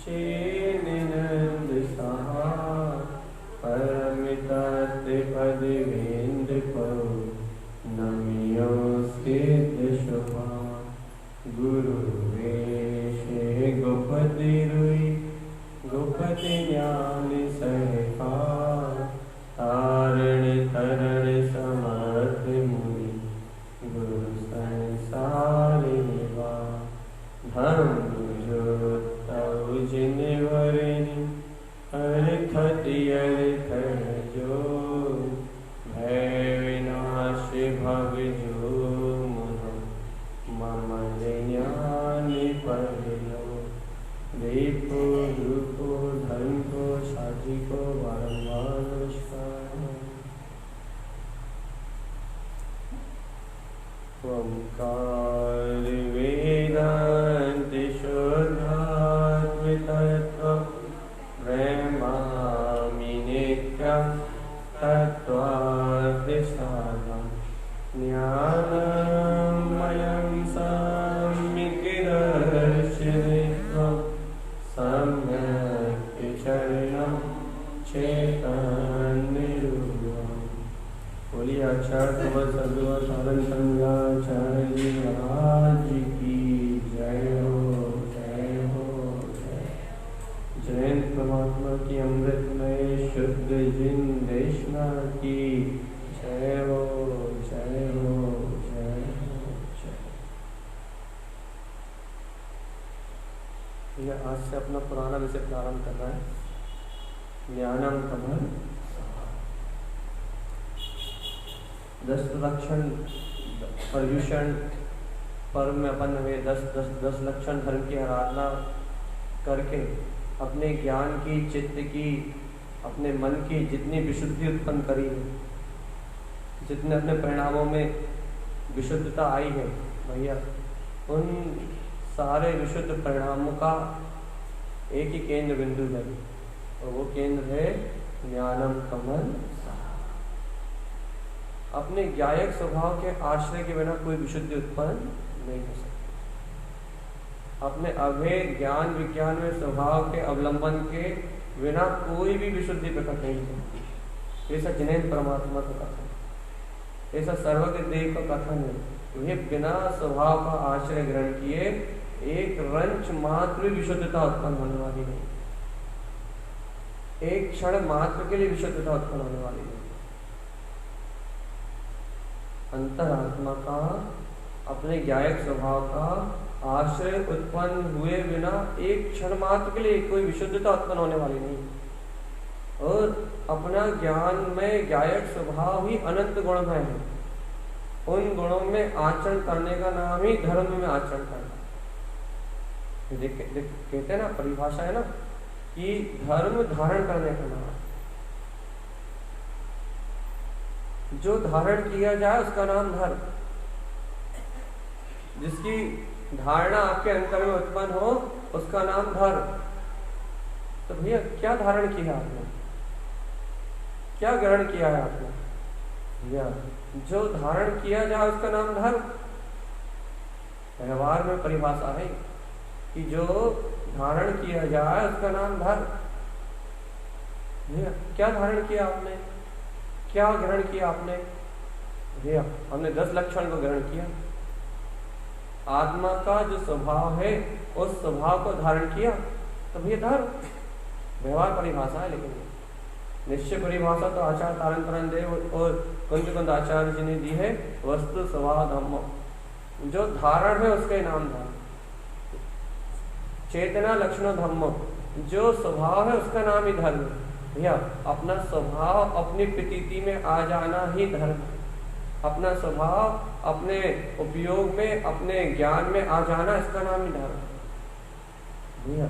चेनिनंद सहा परमितत पदवेंद पौ नमियो सिद्ध शुभा गुरु वेशे गुपति रुई गुपति ज्ञान सहका तारण तरण समर्थ मुनि गुरु संसार निवा धर्म जो तव जिन वरनि अर्थ जो भय विनाश भव जो मुह मम ज्ञान पढ़लो दीपो रूपो धर्म को साधि को बारंबार नमस्कार। ओंकार वेदांत शुद्धात्म तत्व ब्रह्मामि नित्यं तत्त्वार्थसारं ज्ञानमयं सम्यक् दर्शयित्वा सम्यक् चरणं चैतन्यरूपम्। बोलिए आचार्य सद्गुरु साधन संघाचार्य जी महाराज की जय हो जय हो जय। जयंत परमात्मा की अमृतमय शुद्ध जिन देशना की जय हो जय हो जय हो जय। यह आज से अपना पुराना विषय प्रारंभ कर रहा है, ज्ञानम कमल 10 लक्षण पर्युषण पर्व में अपन हमें 10 लक्षण धर्म की आराधना करके अपने ज्ञान की, चित्त की, अपने मन की जितनी विशुद्धि उत्पन्न करी है, जितने अपने परिणामों में विशुद्धता आई है भैया, उन सारे विशुद्ध परिणामों का एक ही केंद्र बिंदु है और वो केंद्र है ज्ञानम कमल। अपने ज्ञायक स्वभाव के आश्रय के बिना कोई विशुद्धि उत्पन्न नहीं हो सकती। अपने अभेद ज्ञान विज्ञान में स्वभाव के अवलंबन के बिना कोई भी विशुद्धि प्रकट नहीं हो सकती। ऐसा जिनेन्द्र परमात्मा का कथन, ऐसा सर्वज्ञ देव का कथन है। ये बिना स्वभाव का आश्रय ग्रहण किए एक रंच मात्र विशुद्धता उत्पन्न होने वाली नहीं, एक क्षण मात्र के लिए विशुद्धता उत्पन्न होने वाली नहीं। अंतरात्मा का, अपने ज्ञायक स्वभाव का आश्रय उत्पन्न हुए बिना एक क्षण मात्र के लिए कोई विशुद्धता उत्पन्न होने वाली नहीं। और अपना ज्ञान में ज्ञायक स्वभाव ही अनंत गुणमय है। उन गुणों में आचरण करने का नाम ही धर्म में आचरण करना। कहते हैं ना, परिभाषा है ना कि धर्म धारण करने का नाम। जो धारण किया जाए उसका नाम धर्म। जिसकी धारणा आपके अंतर में उत्पन्न हो उसका नाम धर्म। तो भैया क्या धारण किया आपने, क्या ग्रहण किया है आपने भैया? जो धारण किया जाए उसका नाम धर्म। व्यवहार में परिभाषा है कि जो धारण किया जाए उसका नाम धर्म। भैया क्या धारण किया आपने, क्या ग्रहण किया आपने? भैया हमने 10 लक्षण को ग्रहण किया। आत्मा का जो स्वभाव है उस स्वभाव को धारण किया तो भैया धर्म। व्यवहार परिभाषा है, लेकिन निश्चय परिभाषा तो आचार्य तारण तरण देव और कुंज आचार्य जी ने दी है। वस्तु स्वभाव धम्म, जो धारण है उसका नाम धर्म। चेतना लक्षण धम्म, जो स्वभाव है उसका नाम ही धर्म। भैया अपना स्वभाव अपनी प्रतीति में आ जाना ही धर्म। अपना स्वभाव अपने उपयोग में, अपने ज्ञान में आ जाना, इसका नाम ही धर्म। भैया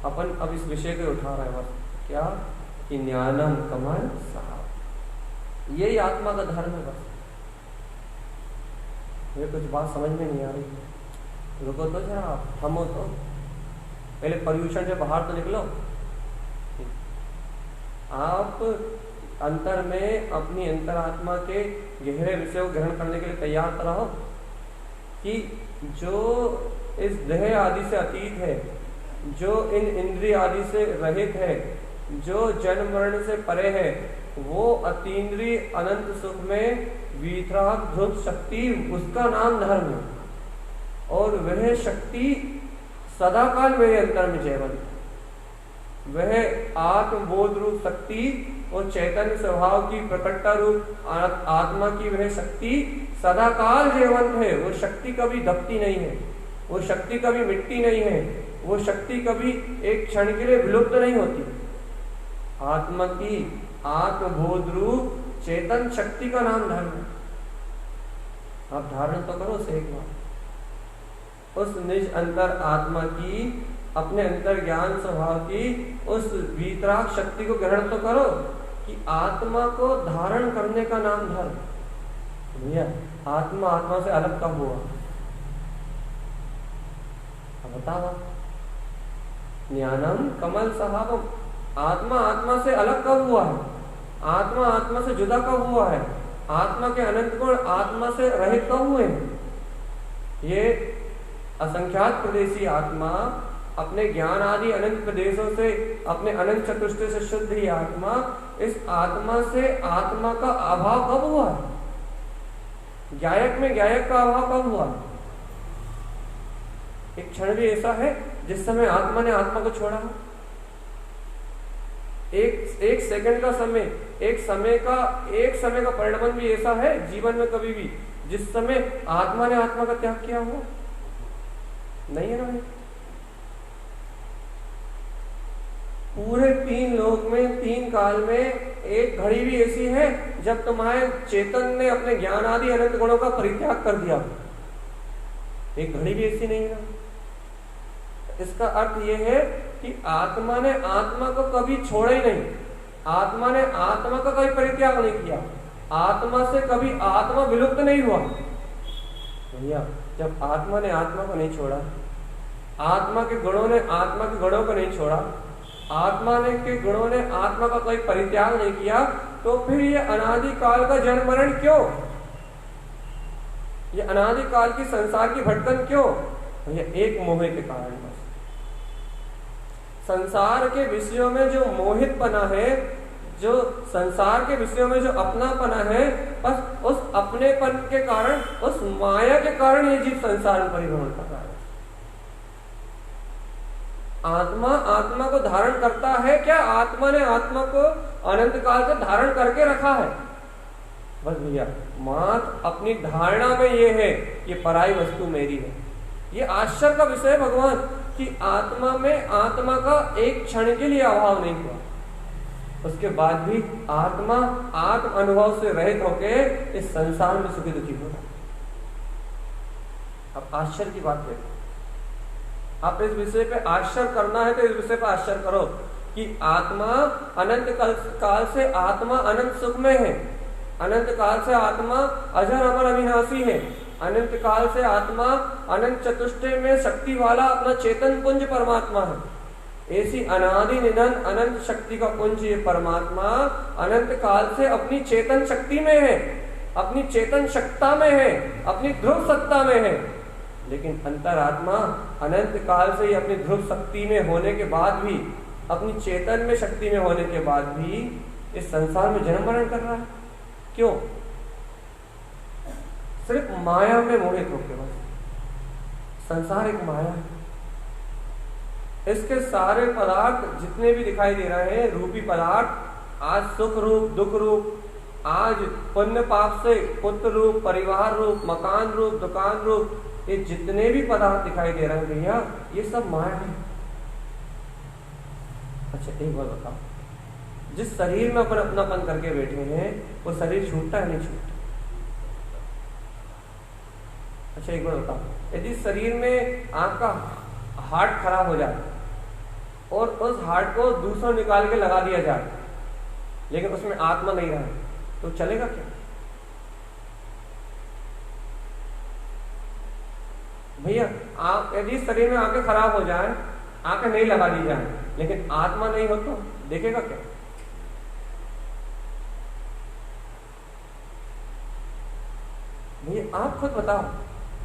अपन अब इस विषय को उठा रहे हैं बस, क्या कि ज्ञानम कमल साहब, यही आत्मा का धर्म है बस। ये कुछ बात समझ में नहीं आ रही, रुको तो जरा, आप थमो तो, पहले पर्यूषण से बाहर तो निकलो। आप अंतर में अपनी अंतरात्मा के गहरे विषय को ग्रहण करने के लिए तैयार तो रहो कि जो इस देह आदि से अतीत है, जो इन इंद्रिय आदि से रहित है, जो जन्म मरण से परे है, वो अतीन्द्रिय अनंत सुख में वीतराग ध्रुव शक्ति, उसका नाम धर्म है। और वह शक्ति सदाकाल मेरे अंतर में जयवंत, वह आत्मबोध रूप शक्ति और चैतन्य स्वभाव की प्रकटता रूप आत्मा की वह शक्ति सदाकाल जयवंत है। वो शक्ति कभी दबती नहीं है, वो शक्ति कभी मिटती नहीं है, वो शक्ति कभी एक क्षण के लिए विलुप्त नहीं होती। आत्मा की आत्मबोध रूप चेतन शक्ति का नाम धर्म है। आप धारण तो करो से एक बार उस निज अंतर आत्मा की, अपने अंतर ज्ञान स्वभाव की उस वीतराग शक्ति को ग्रहण तो करो कि आत्मा को धारण करने का नाम धर्म। भैया आत्मा आत्मा से अलग कब हुआ? बताओ। ज्ञानम कमल सहाबम, आत्मा आत्मा से अलग कब हुआ है? आत्मा आत्मा से जुदा कब हुआ है? आत्मा के अनंत गुण आत्मा से रहित कब हुए हैं? ये असंख्यात प्रदेशी आत्मा अपने ज्ञान आदि अनंत प्रदेशों से, अपने अनंत चतुष्टय से शुद्ध ही आत्मा, इस आत्मा से आत्मा का अभाव कब हुआ है? ज्ञायक में ज्ञायक का अभाव कब हुआ? एक क्षण भी ऐसा है जिस समय आत्मा ने आत्मा को छोड़ा हो? एक सेकंड का समय, एक समय का परिणाम भी ऐसा है जीवन में कभी भी जिस समय आत्मा ने आत्मा का त्याग किया हो? नहीं है ना भाई। पूरे 3 लोक में 3 काल में एक घड़ी भी ऐसी है जब तुम्हारे चेतन ने अपने ज्ञान आदि अनंत गुणों का परित्याग कर दिया। एक घड़ी भी ऐसी नहीं है। इसका अर्थ यह है कि आत्मा ने आत्मा को कभी छोड़ा ही नहीं, आत्मा ने आत्मा का कभी परित्याग नहीं किया, आत्मा से कभी आत्मा विलुप्त नहीं हुआ। भैया जब आत्मा ने आत्मा को नहीं छोड़ा, आत्मा के गुणों ने आत्मा के गुणों को नहीं छोड़ा, आत्मा ने के गुणों ने आत्मा का कोई परित्याग नहीं किया, तो फिर ये अनादि काल का जन्म मरण क्यों? ये अनादि काल की संसार की भटकन क्यों? ये एक मोह के कारण। बस संसार के विषयों में जो मोहित बना है, जो संसार के विषयों में जो अपनापना है, बस उस अपनेपन के कारण, उस माया के कारण ये जीव संसार में परिभ्रमण कर रहा है। आत्मा आत्मा को धारण करता है क्या? आत्मा ने आत्मा को अनंत काल से धारण करके रखा है। बस भैया मात्र अपनी धारणा में ये है ये पराई वस्तु मेरी है। ये आश्चर्य का विषय है भगवान कि आत्मा में आत्मा का एक क्षण के लिए अभाव नहीं हुआ, उसके बाद भी आत्मा आत्म अनुभव से रहित होकर इस संसार में सुखी दुखी हो रहा है। अब आश्चर्य की बात देखो, आप इस विषय पे आश्चर्य करना है तो इस विषय पे आश्चर्य करो कि आत्मा अनंत काल से आत्मा अनंत सुख में है, अनंत काल से आत्मा अजर अमर अविनाशी है, अनंत काल से आत्मा अनंत चतुष्टय में शक्ति वाला अपना चेतन पुंज परमात्मा है। ऐसी अनादि निधन अनंत शक्ति का पुंज ये परमात्मा अनंत काल से अपनी चेतन शक्ति में है, अपनी चेतन शक्ता में है, अपनी ध्रुव सत्ता में है। लेकिन अंतरात्मा अनंत काल से ही अपनी ध्रुव शक्ति में होने के बाद भी, अपनी चेतन में शक्ति में होने के बाद भी इस संसार में जन्म मरण कर रहा है। क्यों? सिर्फ माया में मोहित होकर। बस संसार एक माया है। इसके सारे पदार्थ जितने भी दिखाई दे रहे हैं, रूपी पदार्थ, आज सुख रूप, दुख रूप, आज पुण्य पाप से पुत्र रूप, परिवार रूप, मकान रूप, दुकान रूप, ये जितने भी पदार्थ दिखाई दे रहे हैं भैया, ये सब माया है। अच्छा एक बात बताओ, जिस शरीर में अपन अपनापन करके बैठे हैं वो शरीर छूटता है नहीं छूटता? अच्छा एक बात बताओ, यदि शरीर में आपका हार्ट खराब हो जाए और उस हार्ट को दूसरा निकाल के लगा दिया जाए, लेकिन उसमें आत्मा नहीं रहा, तो चलेगा क्या? भैया आप यदि शरीर में आंखें खराब हो जाए, आंखें नहीं लगा दी जाए, लेकिन आत्मा नहीं हो तो देखेगा क्या? भैया आप खुद बताओ,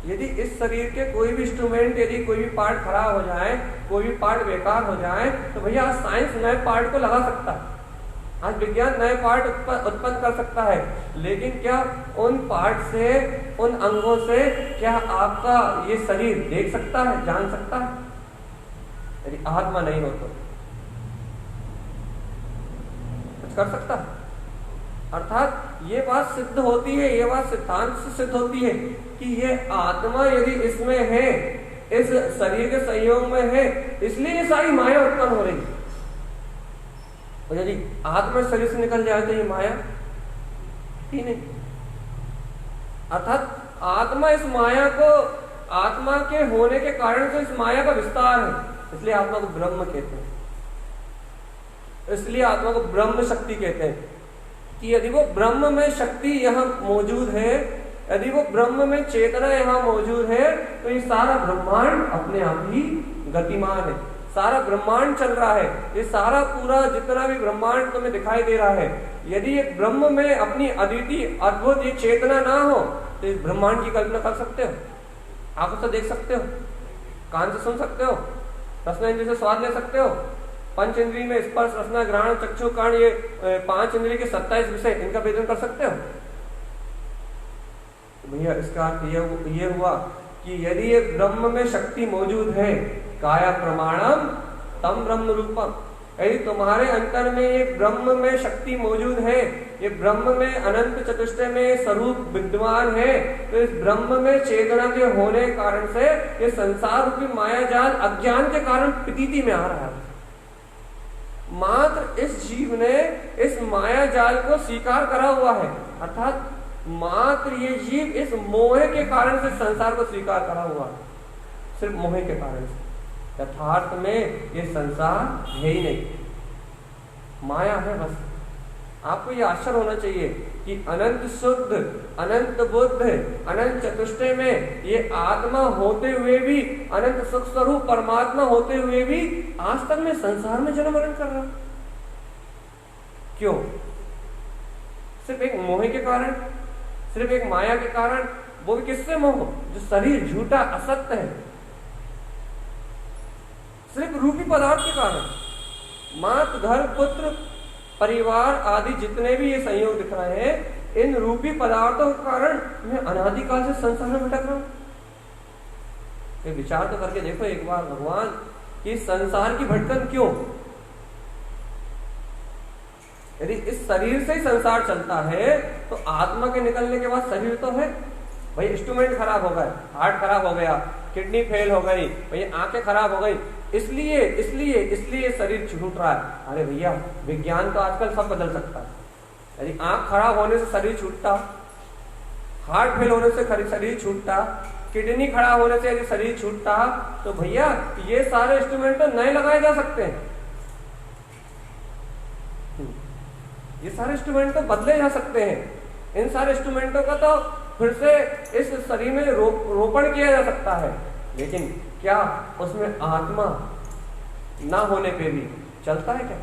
यदि इस शरीर के कोई भी इंस्ट्रूमेंट, यदि कोई भी पार्ट खराब हो जाए, कोई भी पार्ट बेकार हो जाए, तो भैया आज साइंस नए पार्ट को लगा सकता है, आज विज्ञान नए पार्ट उत्पन्न कर सकता है, लेकिन क्या उन पार्ट से, उन अंगों से क्या आपका ये शरीर देख सकता है, जान सकता है? यदि आत्मा नहीं हो तो कुछ कर सकता है? अर्थात ये बात सिद्ध होती है, ये बात सिद्धांत से सिद्ध होती है कि ये आत्मा यदि इसमें है, इस शरीर के संयोग में है, इसलिए ये सारी माया उत्पन्न हो रही है। और यदि आत्मा शरीर से निकल जाए तो ये माया ही नहीं। अर्थात आत्मा इस माया को, आत्मा के होने के कारण से इस माया का विस्तार है, इसलिए आत्मा को ब्रह्म कहते हैं, इसलिए आत्मा को ब्रह्म शक्ति कहते हैं कि यदि वो ब्रह्म में शक्ति यहाँ मौजूद है, यदि वो ब्रह्म में चेतना यहाँ मौजूद है, तो ये सारा ब्रह्मांड अपने आप ही गतिमान है, सारा ब्रह्मांड चल रहा है, ये सारा पूरा जितना भी ब्रह्मांड तुम्हें दिखाई दे रहा है, यदि ये ब्रह्म में अपनी अद्वितीय अद्भुत ये चेतना ना हो तो इस ब्रह्मांड की कल्पना कर सकते हो? आंखों से देख सकते हो, कान से सुन सकते हो, रसना से स्वाद ले सकते हो, पंच इंद्रिय में स्पर्श, रसना, ग्रहण, चक्षु, कर्ण, ये 5 इंद्रिय के 27 विषय, इनका वेदन कर सकते हो? भैया इसका अर्थ ये हुआ कि यदि ये ब्रह्म में शक्ति मौजूद है, काया प्रमाणम तम ब्रह्म रूपम, यदि तुम्हारे अंतर में ये ब्रह्म में शक्ति मौजूद है, ये ब्रह्म में अनंत चतुष्टय में स्वरूप विद्यमान है, तो इस ब्रह्म में चेतना के होने के कारण से ये संसार रूपी मायाजाल अज्ञान के कारण प्रतीति में आ रहा है। मात्र इस जीव ने इस मायाजाल को स्वीकार करा हुआ है, अर्थात मात्र ये जीव इस मोह के कारण से संसार को स्वीकार करा हुआ है, सिर्फ मोह के कारण से। यथार्थ में ये संसार है ही नहीं, माया है बस। आपको ये आश्चर्य होना चाहिए कि अनंत शुद्ध, अनंत बुद्ध, अनंत चतुष्टय में ये आत्मा होते हुए भी, अनंत सुख स्वरूप परमात्मा होते हुए भी आज तक मैं संसार में जन्म मरण कर रहा हूं। क्यों? सिर्फ एक मोह के कारण, सिर्फ एक माया के कारण। वो भी किससे मोह? जो शरीर झूठा असत्य है, सिर्फ रूपी पदार्थ के कारण। मात्र घर, पुत्र, परिवार आदि जितने भी ये संयोग दिख रहे हैं, इन रूपी पदार्थों के कारण मैं अनादिकाल से संसार में भटक रहा हूं। ये विचार तो करके देखो एक बार भगवान कि संसार की भटकन क्यों? यदि इस शरीर से ही संसार चलता है तो आत्मा के निकलने के बाद शरीर तो है भाई। इंस्ट्रूमेंट खराब हो गए, हार्ट खराब हो गया, किडनी फेल हो गई, भाई आंखें खराब हो गई, इसलिए इसलिए इसलिए शरीर छूट रहा है। अरे भैया विज्ञान तो आजकल सब बदल सकता है। यदि आंख खराब होने से शरीर छूटता, हार्ट फेल होने से शरीर छूटता, किडनी खराब होने से यदि शरीर छूटता, तो भैया ये सारे इंस्ट्रूमेंट तो नए लगाए जा सकते हैं, ये सारे इंस्ट्रूमेंट तो बदले जा सकते हैं। इन सारे इंस्ट्रूमेंटों का तो फिर से इस शरीर में रोपण किया जा सकता है, लेकिन क्या उसमें आत्मा ना होने पे भी चलता है क्या?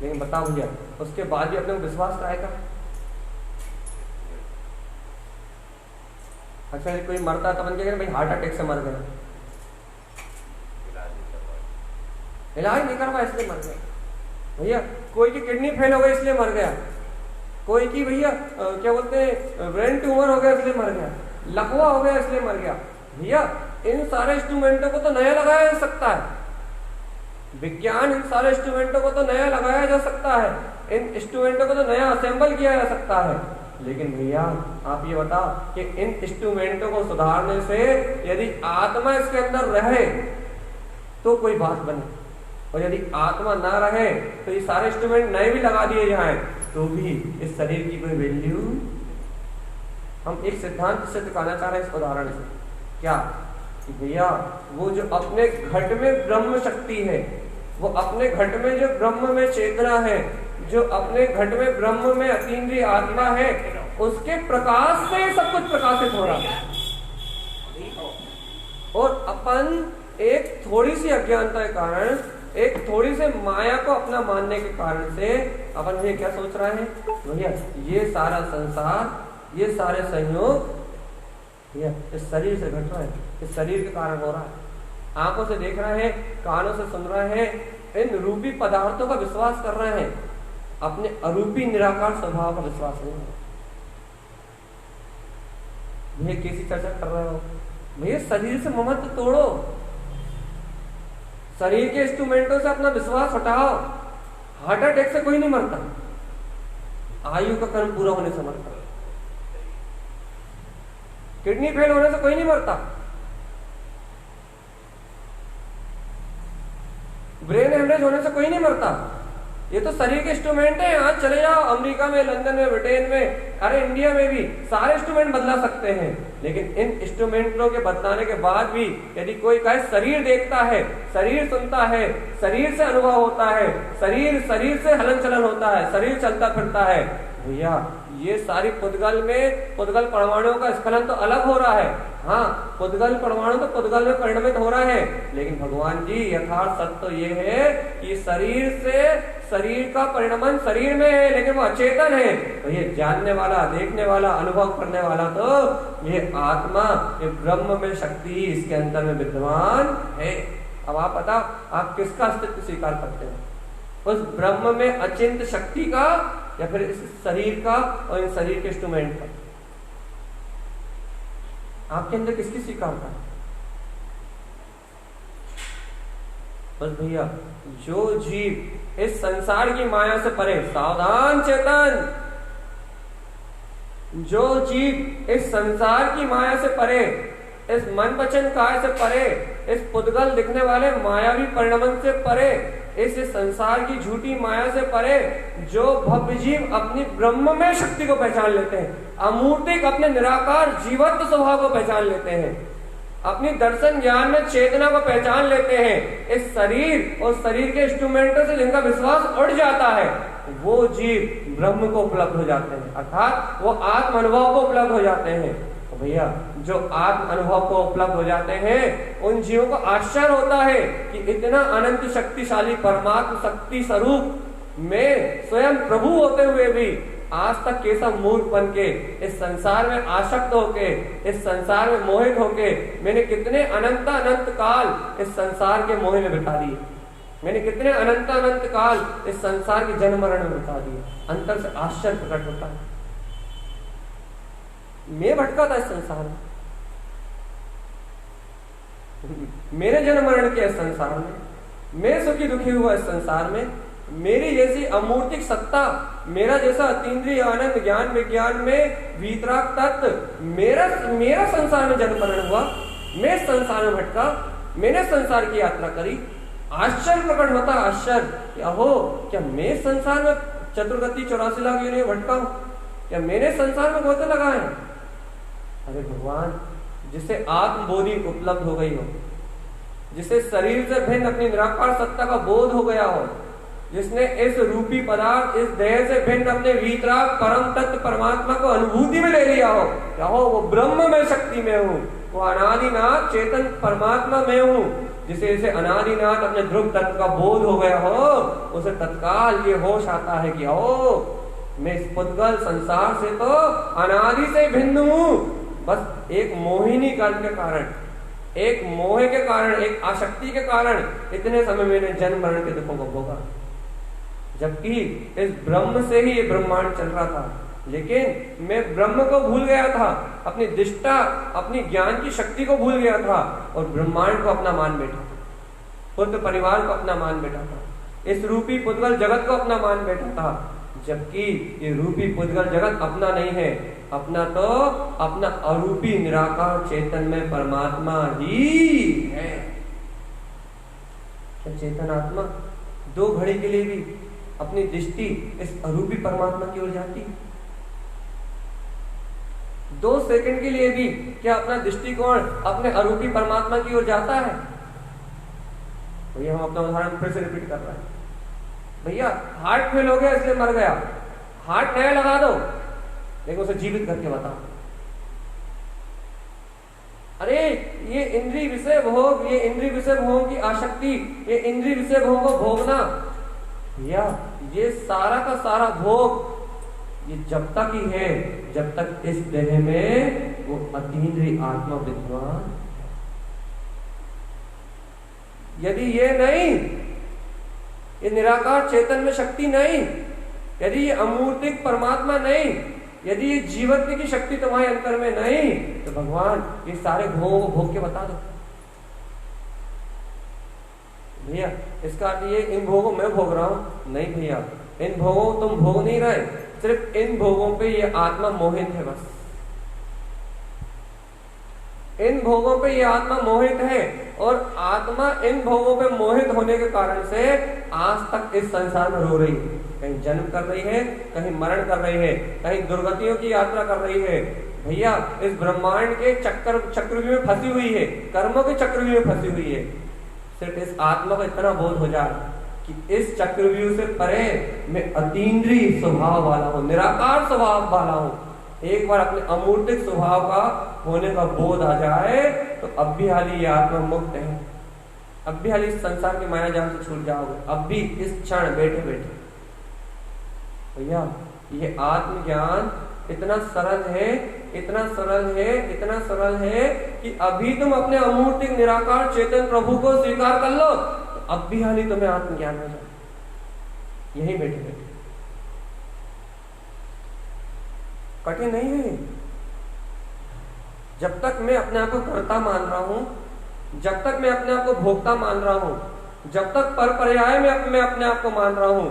लेकिन बताओ भैया, उसके बाद भी अपने को विश्वास आएगा? अच्छा कोई मरता तो बन गया भाई हार्ट अटैक से मर गया, इलाज नहीं करवा इसलिए मर गया। भैया कोई की किडनी फेल हो गई इसलिए मर गया, कोई की भैया क्या बोलते हैं ब्रेन ट्यूमर हो गया इसलिए मर गया, लकवा हो गया इसलिए मर गया। भैया इन सारे इंस्ट्रूमेंटों को तो नया लगाया जा सकता है, विज्ञान इन सारे इंस्ट्रूमेंटों को तो नया लगाया जा सकता है, इन इंस्ट्रूमेंटों को तो नया असेंबल किया जा सकता है। लेकिन भैया आप ये बताओ कि इन इंस्ट्रूमेंटों को सुधारने से यदि आत्मा इसके अंदर रहे तो कोई बात बने, और यदि आत्मा ना रहे तो ये सारे इंस्ट्रूमेंट नए भी लगा दिए जाएं तो भी इस शरीर की कोई वैल्यू। हम एक सिद्धांत से दिखाना चाह रहे हैं इस उदाहरण से, क्या कि भैया वो जो अपने घट में ब्रह्म शक्ति है, वो अपने घट में जो ब्रह्म में चेतना है, जो अपने घट में ब्रह्म में अतीन्द्रिय आत्मा है, उसके प्रकाश से सब कुछ प्रकाशित हो रहा है। और अपन एक थोड़ी सी अज्ञानता के कारण, एक थोड़ी से माया को अपना मानने के कारण से अपन ये क्या सोच रहे हैं, भैया ये सारा संसार, ये सारे संयोग इस शरीर से घट रहा है, इस शरीर के कारण हो रहा है। आंखों से देख रहे हैं, कानों से सुन रहे हैं, इन रूपी पदार्थों का विश्वास कर रहे हैं, अपने अरूपी निराकार स्वभाव का विश्वास नहीं है। भैया कैसी चर्चा कर रहे हो? भैया शरीर से ममत्व तोड़ो, शरीर के इंस्ट्रूमेंटों से अपना विश्वास हटाओ। हार्ट अटैक से कोई नहीं मरता, आयु का कर्म पूरा होने से मरता। किडनी फेल होने से कोई नहीं मरता, ब्रेन हेमरेज होने से कोई नहीं मरता। ये तो शरीर के इंस्ट्रूमेंट है। आज चले जाओ अमेरिका में, लंदन में, ब्रिटेन में, अरे इंडिया में भी सारे इंस्ट्रूमेंट बदला सकते हैं, लेकिन इन इंस्ट्रूमेंटों के बदलाने के बाद भी यदि कोई कहे शरीर देखता है, शरीर सुनता है, शरीर से अनुभव होता है, शरीर से हलन चलन होता है, शरीर चलता फिरता है, भैया ये सारी पुद्गल में पुद्गल परमाणुओं का स्खलन तो अलग हो रहा है। हाँ, पुद्गल परमाणु तो पुद्गल में परिणमित हो रहा है, लेकिन भगवान जी यथार्थ सत्य तो ये है कि शरीर का परिणमन शरीर में है, लेकिन वो अचेतन है। तो ये जानने वाला, देखने वाला, अनुभव करने वाला तो ये आत्मा, ये ब्रह्म में शक्ति इसके अंदर में विद्यमान है। अब आप बताओ, आप किसका अस्तित्व स्वीकार करते हैं? उस ब्रह्म में अचिंत शक्ति का, या फिर इस शरीर का और इन शरीर के इंस्ट्रूमेंट का? आपके अंदर किसकी स्वीकारता है? बस भैया, जो जीव इस संसार की माया से परे, सावधान चेतन, जो जीव इस संसार की माया से परे, इस मन वचन काय से परे, इस पुद्गल दिखने वाले मायावी परिणमन से परे, इस संसार की झूठी माया से परे, जो भव्य जीव अपनी ब्रह्म में शक्ति को पहचान लेते हैं, अमूर्तिक अपने निराकार जीवत्व स्वभाव को पहचान लेते हैं, अपनी दर्शन ज्ञान में चेतना को पहचान लेते हैं, इस शरीर और शरीर के इंस्ट्रूमेंटों से जिनका विश्वास उड़ जाता है, वो जीव ब्रह्म को उपलब्ध हो जाते हैं, अर्थात वो आत्म अनुभव को उपलब्ध हो जाते हैं। तो भैया, जो आत्म अनुभव को उपलब्ध हो जाते हैं, उन जीवों को आश्चर्य होता है कि इतना अनंत शक्तिशाली परमात्म शक्ति स्वरूप में स्वयं प्रभु होते हुए भी आज तक कैसा मूर्ख बन के इस संसार में आसक्त होके, इस संसार में मोहित होके मैंने कितने अनंत काल इस संसार के मोह में बिता दिए, मैंने कितने अनंत काल इस संसार के जन्म मरण में बिता दिए। अंतर से आश्चर्य प्रकट होता है। मैं भटका था इस संसार में, मेरे जन्म मरण के इस संसार में, मैं सुखी दुखी हुआ इस संसार में, मेरी जैसी अमूर्तिक सत्ता, मेरा जैसा अतीन्द्रिय आनंद ज्ञान विज्ञान में वीतराग तत्व, मेरा संसार में जन्म मरण हुआ, मैं संसार में भटका, मैंने संसार की यात्रा करी। आश्चर्य प्रकट होता, आश्चर्य, अहो क्या मैं संसार में चतुर्गति 84 लाख योनि भटका हूं? क्या मैंने संसार में गोते लगाए हैं? अरे भगवान, जिसे आत्मबोधि उपलब्ध हो गई हो, जिसे शरीर से भिन्न अपनी निराकार सत्ता का बोध हो गया हो, जिसने इस रूपी पदार्थ, इस देह से भिन्न अपने वीतराग परम तत्व परमात्मा को अनुभूति में ले लिया हो, क्या हो वो ब्रह्म में शक्ति में हूँ, वो अनादिनाथ चेतन परमात्मा में हूँ, जिसे अनादिनाथ अपने ध्रुव तत्व का बोध हो गया हो, उसे तत्काल ये होश आता है कि ओ मैं इस पुद्गल संसार से तो अनादि से भिन्न हूँ, बस एक मोहिनी कर्म के कारण, एक मोह के कारण, एक आसक्ति के कारण इतने समय मैंने जन्म मरण के दुखों को भोगा, जबकि इस ब्रह्म से ही ये ब्रह्मांड चल रहा था। लेकिन मैं ब्रह्म को भूल गया था, अपनी दिष्टा, अपनी ज्ञान की शक्ति को भूल गया था और ब्रह्मांड को अपना मान बैठा था, पुत्र परिवार को अपना मान बैठा था, इस रूपी पुद्गल जगत को अपना मान बैठा था, जबकि ये रूपी पुद्गल जगत अपना नहीं है, अपना तो अपना अरूपी निराकार चेतन में परमात्मा ही है। क्या चेतन आत्मा दो घड़ी के लिए भी अपनी दृष्टि इस अरूपी परमात्मा की ओर जाती है? 2 सेकंड के लिए भी क्या अपना दृष्टिकोण अपने अरूपी परमात्मा की ओर जाता है? भैया हम अपना उदाहरण फिर से रिपीट कर रहे हैं। भैया हार्ट फेल हो गया इसलिए मर गया, हार्ट नया लगा दो, लेकिन उसे जीवित करके बताओ। अरे ये इंद्रिय विषय भोग, ये इंद्रिय विषय भोगों की आसक्ति, ये इंद्रिय विषय भोगों को भोगना, भैया ये सारा का सारा भोग ये जब तक ही है जब तक इस देह में वो अतीन्द्रिय आत्मा विद्वान। यदि ये नहीं, ये निराकार चेतन में शक्ति नहीं, यदि ये अमूर्तिक परमात्मा नहीं, यदि ये जीवत्व की शक्ति तुम्हारे अंतर में नहीं, तो भगवान ये सारे भोगों को भोग के बता दो भैया। इसका अर्थ ये इन भोगों मैं भोग रहा हूं, नहीं भैया, इन भोगों को तुम भोग नहीं रहे, सिर्फ इन भोगों पे ये आत्मा मोहित है बस। इन भोगों पे ये आत्मा मोहित है, और आत्मा इन भोगों पे मोहित होने के कारण से आज तक इस संसार में रो रही है। कहीं जन्म कर रही है, कहीं मरण कर रही है, कहीं दुर्गतियों की यात्रा कर रही है। भैया इस ब्रह्मांड के चक्रव्यूह में फंसी हुई है, कर्मों के चक्रव्यूह में फंसी हुई है। सिर्फ इस आत्मा को इतना बोध हो जाए कि इस चक्रव्यूह से परे मैं अतीन्द्रिय स्वभाव वाला हूं, निराकार स्वभाव वाला हूं। एक बार अपने अमूर्तिक स्वभाव का होने का बोध आ जाए तो अब भी हाली ये आत्मा मुक्त है, अब भी हाली इस संसार के माया जाल से छूट जाओगे, अब भी इस क्षण बैठे बैठे। भैया ये आत्मज्ञान इतना सरल है, इतना सरल है, इतना सरल है कि अभी तुम अपने अमूर्तिक निराकार चेतन प्रभु को स्वीकार कर लो तो अब भी हाली तुम्हें आत्मज्ञान हो जाए, यही बैठे बैठे। कठिन नहीं है। जब तक मैं अपने आप को कर्ता मान रहा हूं, जब तक मैं अपने आप को भोक्ता मान रहा हूं, जब तक पर पर्याय मैं अपने आप को मान रहा हूं,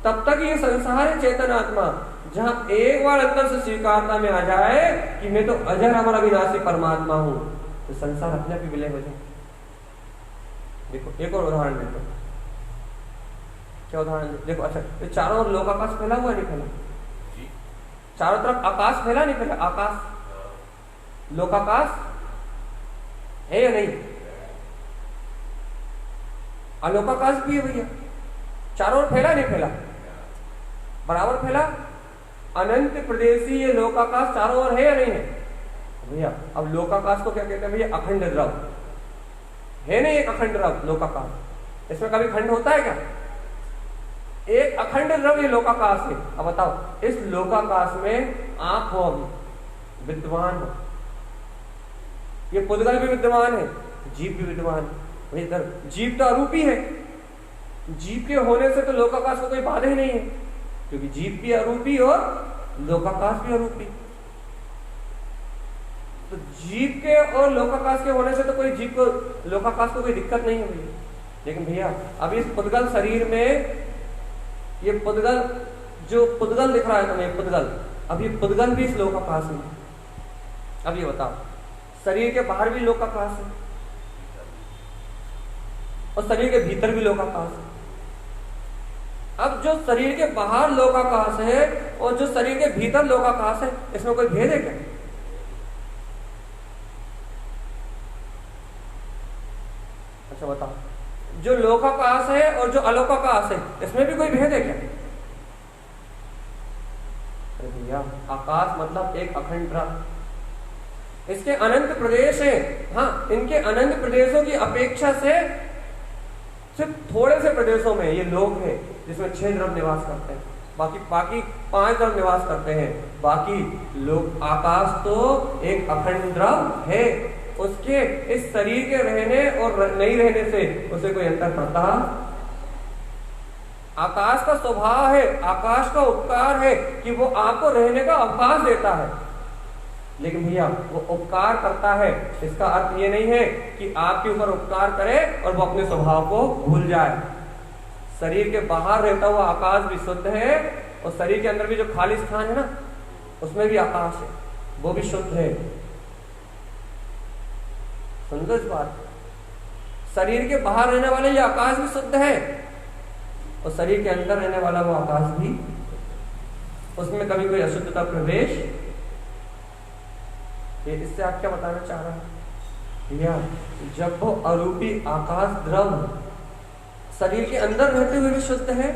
तब तक ये संसार है चेतन आत्मा। जहां एक बार अंदर से स्वीकारता में आ जाए कि मैं तो अजर अमर अविनाशी परमात्मा हूं, तो संसार अपने आप ही विलय हो जाए। देखो एक और उदाहरण देखो, क्या उदाहरण देखो। अच्छा तो चारों ओर लोकाकाश फैला हुआ नहीं फैला? चारों तरफ आकाश फैला नहीं फैला? आकाश लोकाकाश है या नहीं? अलोकाकाश भी है भैया, चारों ओर फैला नहीं फैला? बराबर फैला। अनंत प्रदेशी ये लोकाकाश चारों ओर है या नहीं है भैया? अब लोकाकाश को क्या कहते हैं भैया? अखंड द्रव है नहीं? एक अखंड द्रव लोकाकाश, इसमें कभी खंड होता है क्या? एक अखंड द्रव ये लोकाकाश है। अब बताओ इस लोकाकाश में आप हो, अभी विद्वान हो, ये पुद्गल भी विद्यमान है, जीव भी विद्यमान है। इधर जीव तो अरूपी है, जीव के होने से तो लोकाकाश को कोई बाधा ही नहीं है, क्योंकि जीव भी अरूपी और लोकाकाश भी अरूपी। तो जीव के और लोकाकाश के होने से तो कोई जीव को लोकाकाश को कोई दिक्कत नहीं है भैया। लेकिन भैया अब इस पुद्गल शरीर में ये पुद्गल, जो पुद्गल दिख रहा है तुम्हें पुद्गल, अब ये पुद्गल भी इस लोकाकाश में। अब ये बताओ शरीर के बाहर भी लोकाकाश है और शरीर के भीतर भी लोकाकाश है। अब जो शरीर के बाहर लोकाकाश है और जो शरीर के भीतर लोकाकाश है, इसमें कोई भेद है क्या? अच्छा बताओ, जो लोकाकाश है और जो अलोकाकाश है, इसमें भी कोई भेद है क्या? अरे भैया आकाश मतलब एक अखंड द्रव, इसके अनंत प्रदेश है। हाँ, इनके अनंत प्रदेशों की अपेक्षा से सिर्फ थोड़े से प्रदेशों में ये लोग हैं जिसमें 6 द्रव निवास करते हैं, बाकी 5 द्रव निवास करते हैं। बाकी लोग, आकाश तो एक अखंड द्रव है, उसके इस शरीर के रहने और नहीं रहने से उसे कोई अंतर पड़ता? आकाश का स्वभाव है, आकाश का उपकार है कि वो आपको रहने का अवकाश देता है। लेकिन भैया वो उपकार करता है, इसका अर्थ ये नहीं है कि आपके ऊपर उपकार करे और वो अपने स्वभाव को भूल जाए। शरीर के बाहर रहता हुआ आकाश भी शुद्ध है और शरीर के अंदर भी जो खाली स्थान है ना, उसमें भी आकाश है, वो भी शुद्ध है। समझो इस बात, शरीर के बाहर रहने वाले ये आकाश भी शुद्ध है और शरीर के अंदर रहने वाला वो आकाश भी, उसमें कभी कोई अशुद्धता प्रवेश। ये इससे आप क्या बताना चाह रहे हैं भैया? जब वो अरूपी आकाश द्रव शरीर के अंदर रहते हुए भी शुद्ध है,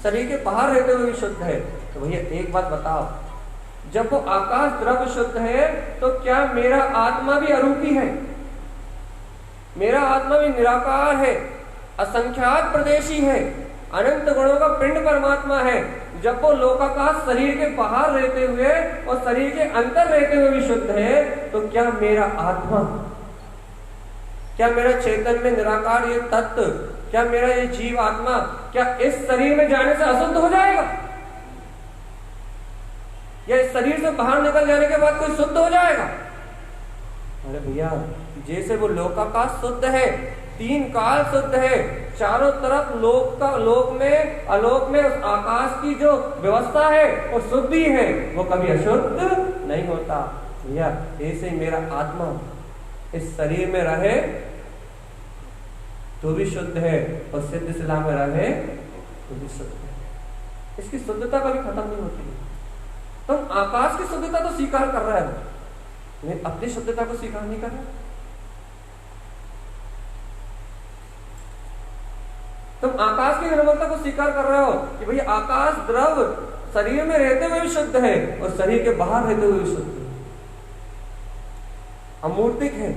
शरीर के बाहर रहते हुए भी शुद्ध है, तो भैया एक बात बताओ, जब वो आकाश द्रव शुद्ध है तो क्या मेरा आत्मा भी अरूपी है? मेरा आत्मा भी निराकार है, असंख्यात प्रदेशी है, अनंत गुणों का पिंड परमात्मा है। जब वो लोकाकाश शरीर के बाहर रहते हुए और शरीर के अंदर रहते हुए भी शुद्ध है, तो क्या मेरा आत्मा, क्या मेरा चेतन में निराकार ये तत्व, क्या मेरा ये जीव आत्मा, क्या इस शरीर में जाने से अशुद्ध हो जाएगा? या इस शरीर से बाहर निकल जाने के बाद कोई शुद्ध हो जाएगा? अरे भैया, जैसे वो लोकाकाश शुद्ध है, तीन काल शुद्ध है, चारों तरफ लोक में अलोक में उस आकाश की जो व्यवस्था है वो शुद्धि है, वो कभी अशुद्ध नहीं होता। भैया ऐसे मेरा आत्मा इस शरीर में रहे तो भी शुद्ध है, और सिद्ध शिला में रहे तो भी शुद्ध है। इसकी शुद्धता कभी खत्म नहीं होती है। तुम आकाश की शुद्धता तो स्वीकार कर रहे हो, लेकिन अपनी शुद्धता को स्वीकार नहीं कर रहे। तुम आकाश की निर्मलता को स्वीकार कर रहे हो कि भाई आकाश द्रव शरीर में रहते हुए भी शुद्ध है और शरीर के बाहर रहते हुए भी शुद्ध है, अमूर्तिक है,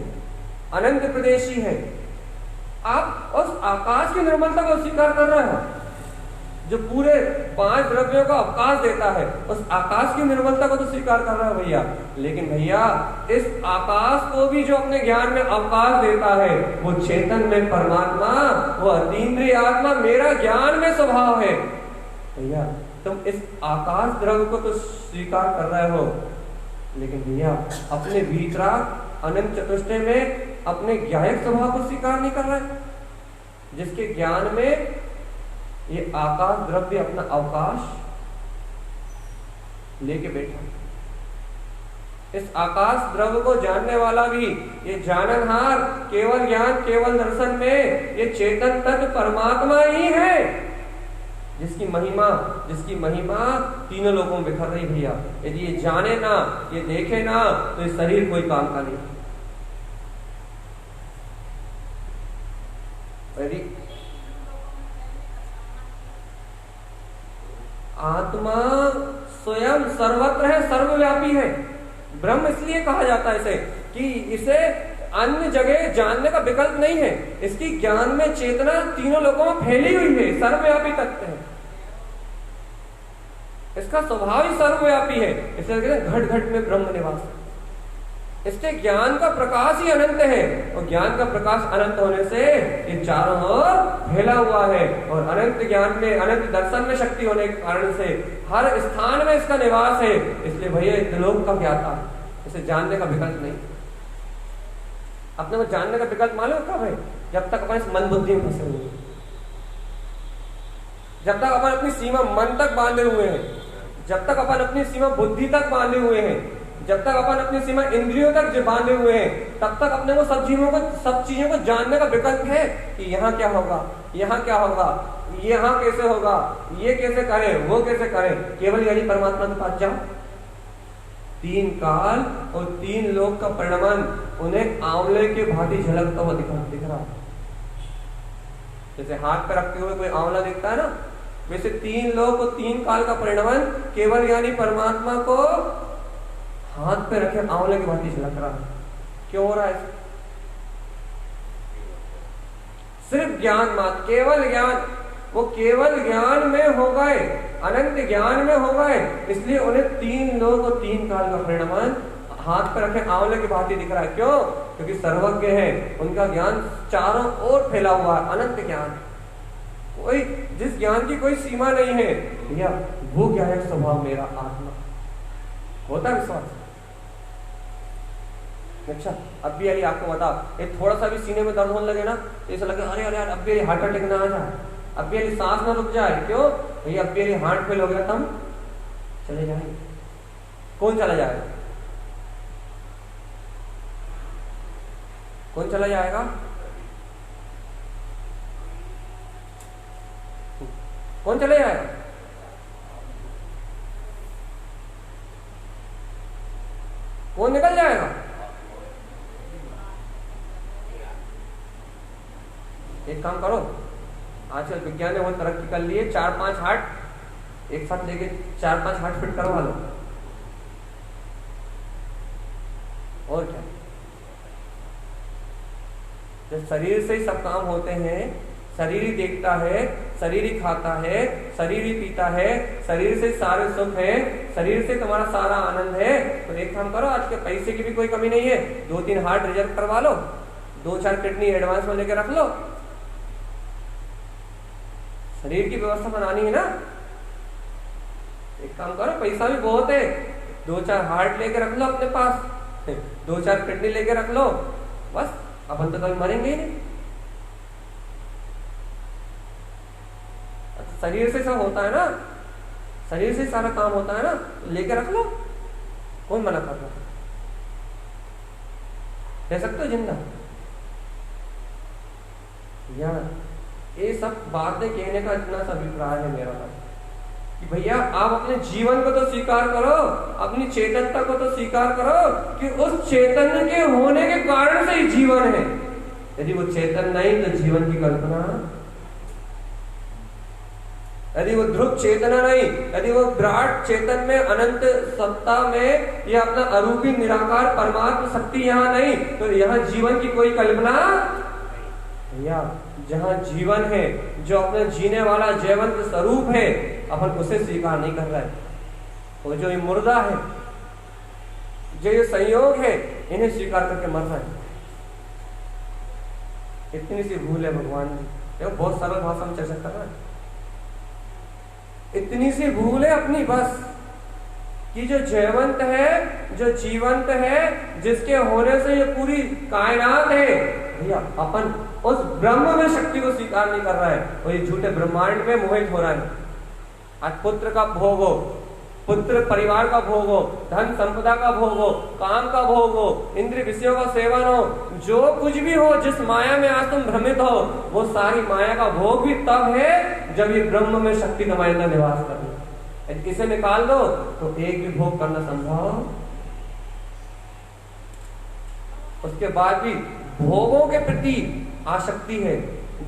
अनंत प्रदेशी है। आप उस आकाश की निर्मलता को स्वीकार कर रहे हो जो पूरे 5 द्रव्यों का अवकाश देता है, उस आकाश की निर्मलता को तो स्वीकार कर रहा है भैया। लेकिन भैया इस आकाश को भी जो अपने ज्ञान में अवकाश देता है, वो चेतन में परमात्मा, वो अतीन्द्रिय आत्मा मेरा ज्ञान में स्वभाव है। भैया तुम इस आकाश द्रव्य को तो स्वीकार कर रहे हो, लेकिन भैया अपने भीतराग अनंत चतुष्टय में अपने ज्ञायक स्वभाव को स्वीकार नहीं कर रहे, जिसके ज्ञान में ये आकाश द्रव्य अपना अवकाश लेके बैठा। इस आकाश द्रव्य को जानने वाला भी, ये जाननहार केवल ज्ञान केवल दर्शन में ये चेतन तत्व परमात्मा ही है, जिसकी महिमा तीनों लोगों में बिखर रही भैया। यदि ये जाने ना, ये देखे ना, तो ये शरीर कोई काम का नहीं। यदि आत्मा स्वयं सर्वत्र है, सर्वव्यापी है। ब्रह्म इसलिए कहा जाता है इसे कि इसे अन्य जगह जानने का विकल्प नहीं है। इसकी ज्ञान में चेतना तीनों लोगों में फैली हुई है, सर्वव्यापी तत्व है। इसका स्वभाव ही सर्वव्यापी है, इसलिए कहते हैं घट घट में ब्रह्म निवास। इसके ज्ञान का प्रकाश ही अनंत है, और ज्ञान का प्रकाश अनंत होने से ये चारों ओर फैला हुआ है, और अनंत ज्ञान में, अनंत दर्शन में शक्ति होने के कारण से हर स्थान में इसका निवास है। इसलिए भैया त्रिलोक का ज्ञाता, इसे जानने का विकल्प नहीं। अपने को जानने का विकल्प मालूम कब है? जब तक अपन इस मन बुद्धि में फंसे हुए, जब तक अपन अपनी सीमा मन तक बांधे हुए हैं, जब तक अपन अपनी सीमा बुद्धि तक बांधे हुए हैं, जब तक अपन अपनी सीमा इंद्रियों तक बांधे हुए हैं, तब तक अपने को सब चीजों को जानने का विकल्प है कि यहाँ क्या होगा, यहाँ क्या होगा, यहाँ कैसे होगा, ये कैसे करें, वो कैसे करें। केवल यदि परमात्मा के पास जाओ, 3 काल और 3 लोक का परिणमन उन्हें आंवले के भांति झलकता हुआ दिख रहा। जैसे हाथ पे रखते हुए कोई आंवला दिखता है ना, वैसे 3 लोक और 3 काल का परिणमन केवल यानी परमात्मा को हाथ पे रखे आंवले की भांति झलक रहा है। क्यों हो रहा है? सिर्फ ज्ञान मात्र, केवल ज्ञान। वो केवल ज्ञान में हो गए, अनंत ज्ञान में हो गए, इसलिए उन्हें 3 लोक और 3 काल का परिणमन हाथ पे रखे आंवले की भांति दिख रहा है। क्यों? क्योंकि सर्वज्ञ है, उनका ज्ञान चारों ओर फैला हुआ है, अनंत ज्ञान। कोई जिस ज्ञान की कोई सीमा नहीं है भैया, वो क्या है स्वभाव मेरा आत्मा होता है विश्वास। अच्छा, अब भी यही आपको बता, एक थोड़ा सा भी सीने में दर्द होने लगे ना, तो ऐसा लगे अरे अरे यार, अब भी हार्ट अटैक ना आ जाए, अब भी यदि सांस ना रुक जाए। क्यों भैया? अब भी यदि हार्ट फेल हो गया तो हम चले जाएंगे। कौन चला जाएगा? कौन चला जाएगा? कौन चले जाएगा? कौन निकल जाएगा? एक काम करो, आजकल विज्ञान ने बहुत तरक्की कर ली है, 4-5 हार्ट एक साथ लेके 4-5 हार्ट फिट करवा लो, और क्या। जब शरीर से ही सब काम होते हैं, शरीर ही देखता है, शरीर ही खाता है, शरीर ही पीता है, शरीर से सारे सुख है, शरीर से तुम्हारा सारा आनंद है। तो एक काम करो, आज के पैसे की भी कोई कमी नहीं है, 2-3 हार्ट रिजर्व करवा लो, 2-4 किडनी एडवांस में लेके रख लो। शरीर की व्यवस्था बनानी है ना, एक काम करो, पैसा भी बहुत है, 2-4 हार्ट लेके रख लो अपने पास, 2-4 किडनी लेके रख लो, बस अपन तो कभी मरेंगे ही नहीं। शरीर से सब होता है ना, शरीर से सारा काम होता है ना, लेके रख लो, कौन मना कर रहा है? रह सकते हो जिंदा? या ये सब बातें कहने का इतना सा अभिप्राय है मेरा कि भैया आप अपने जीवन को तो स्वीकार करो, अपनी चेतनता को तो स्वीकार करो कि उस चेतन के होने के कारण से ही जीवन है। यदि वो चेतन नहीं तो जीवन की कल्पना, यदि वो ध्रुव चेतना नहीं, यदि वो विराट चेतन में, अनंत सत्ता में, या अपना अरूपी निराकार परमात्मा शक्ति यहाँ नहीं, तो यहाँ जीवन की कोई कल्पना भैया। जहाँ जीवन है, जो अपना जीने वाला जयवंत स्वरूप है, अपन उसे स्वीकार नहीं कर रहा है। वो जो ये मुर्दा है, जो ये संयोग है, इन्हें स्वीकार करके मर रहा है। इतनी सी भूल है भगवान जी। देखो बहुत सरल भाषा में चर्चा कर रहा है। इतनी सी भूल है अपनी बस, कि जो जयवंत है, जो जीवंत है, जिसके होने से ये पूरी कायनात है, भैया अपन उस ब्रह्म में शक्ति को स्वीकार नहीं कर रहा है, और ये झूठे ब्रह्मांड में मोहित हो रहा है। आज पुत्र का भोग हो, पुत्र परिवार का भोग हो, धन संपदा का भोग हो, काम का भोग हो, इंद्रिय विषयों का सेवन हो, जो कुछ भी हो, जिस माया में आज तुम भ्रमित हो, वो सारी माया का भोग भी तब है जब ये ब्रह्म में शक्ति तुम्हारे अंदर निवास कर रही। इसे निकाल दो तो एक भी भोग करना संभव। उसके बाद भी भोगों के प्रति आसक्ति है,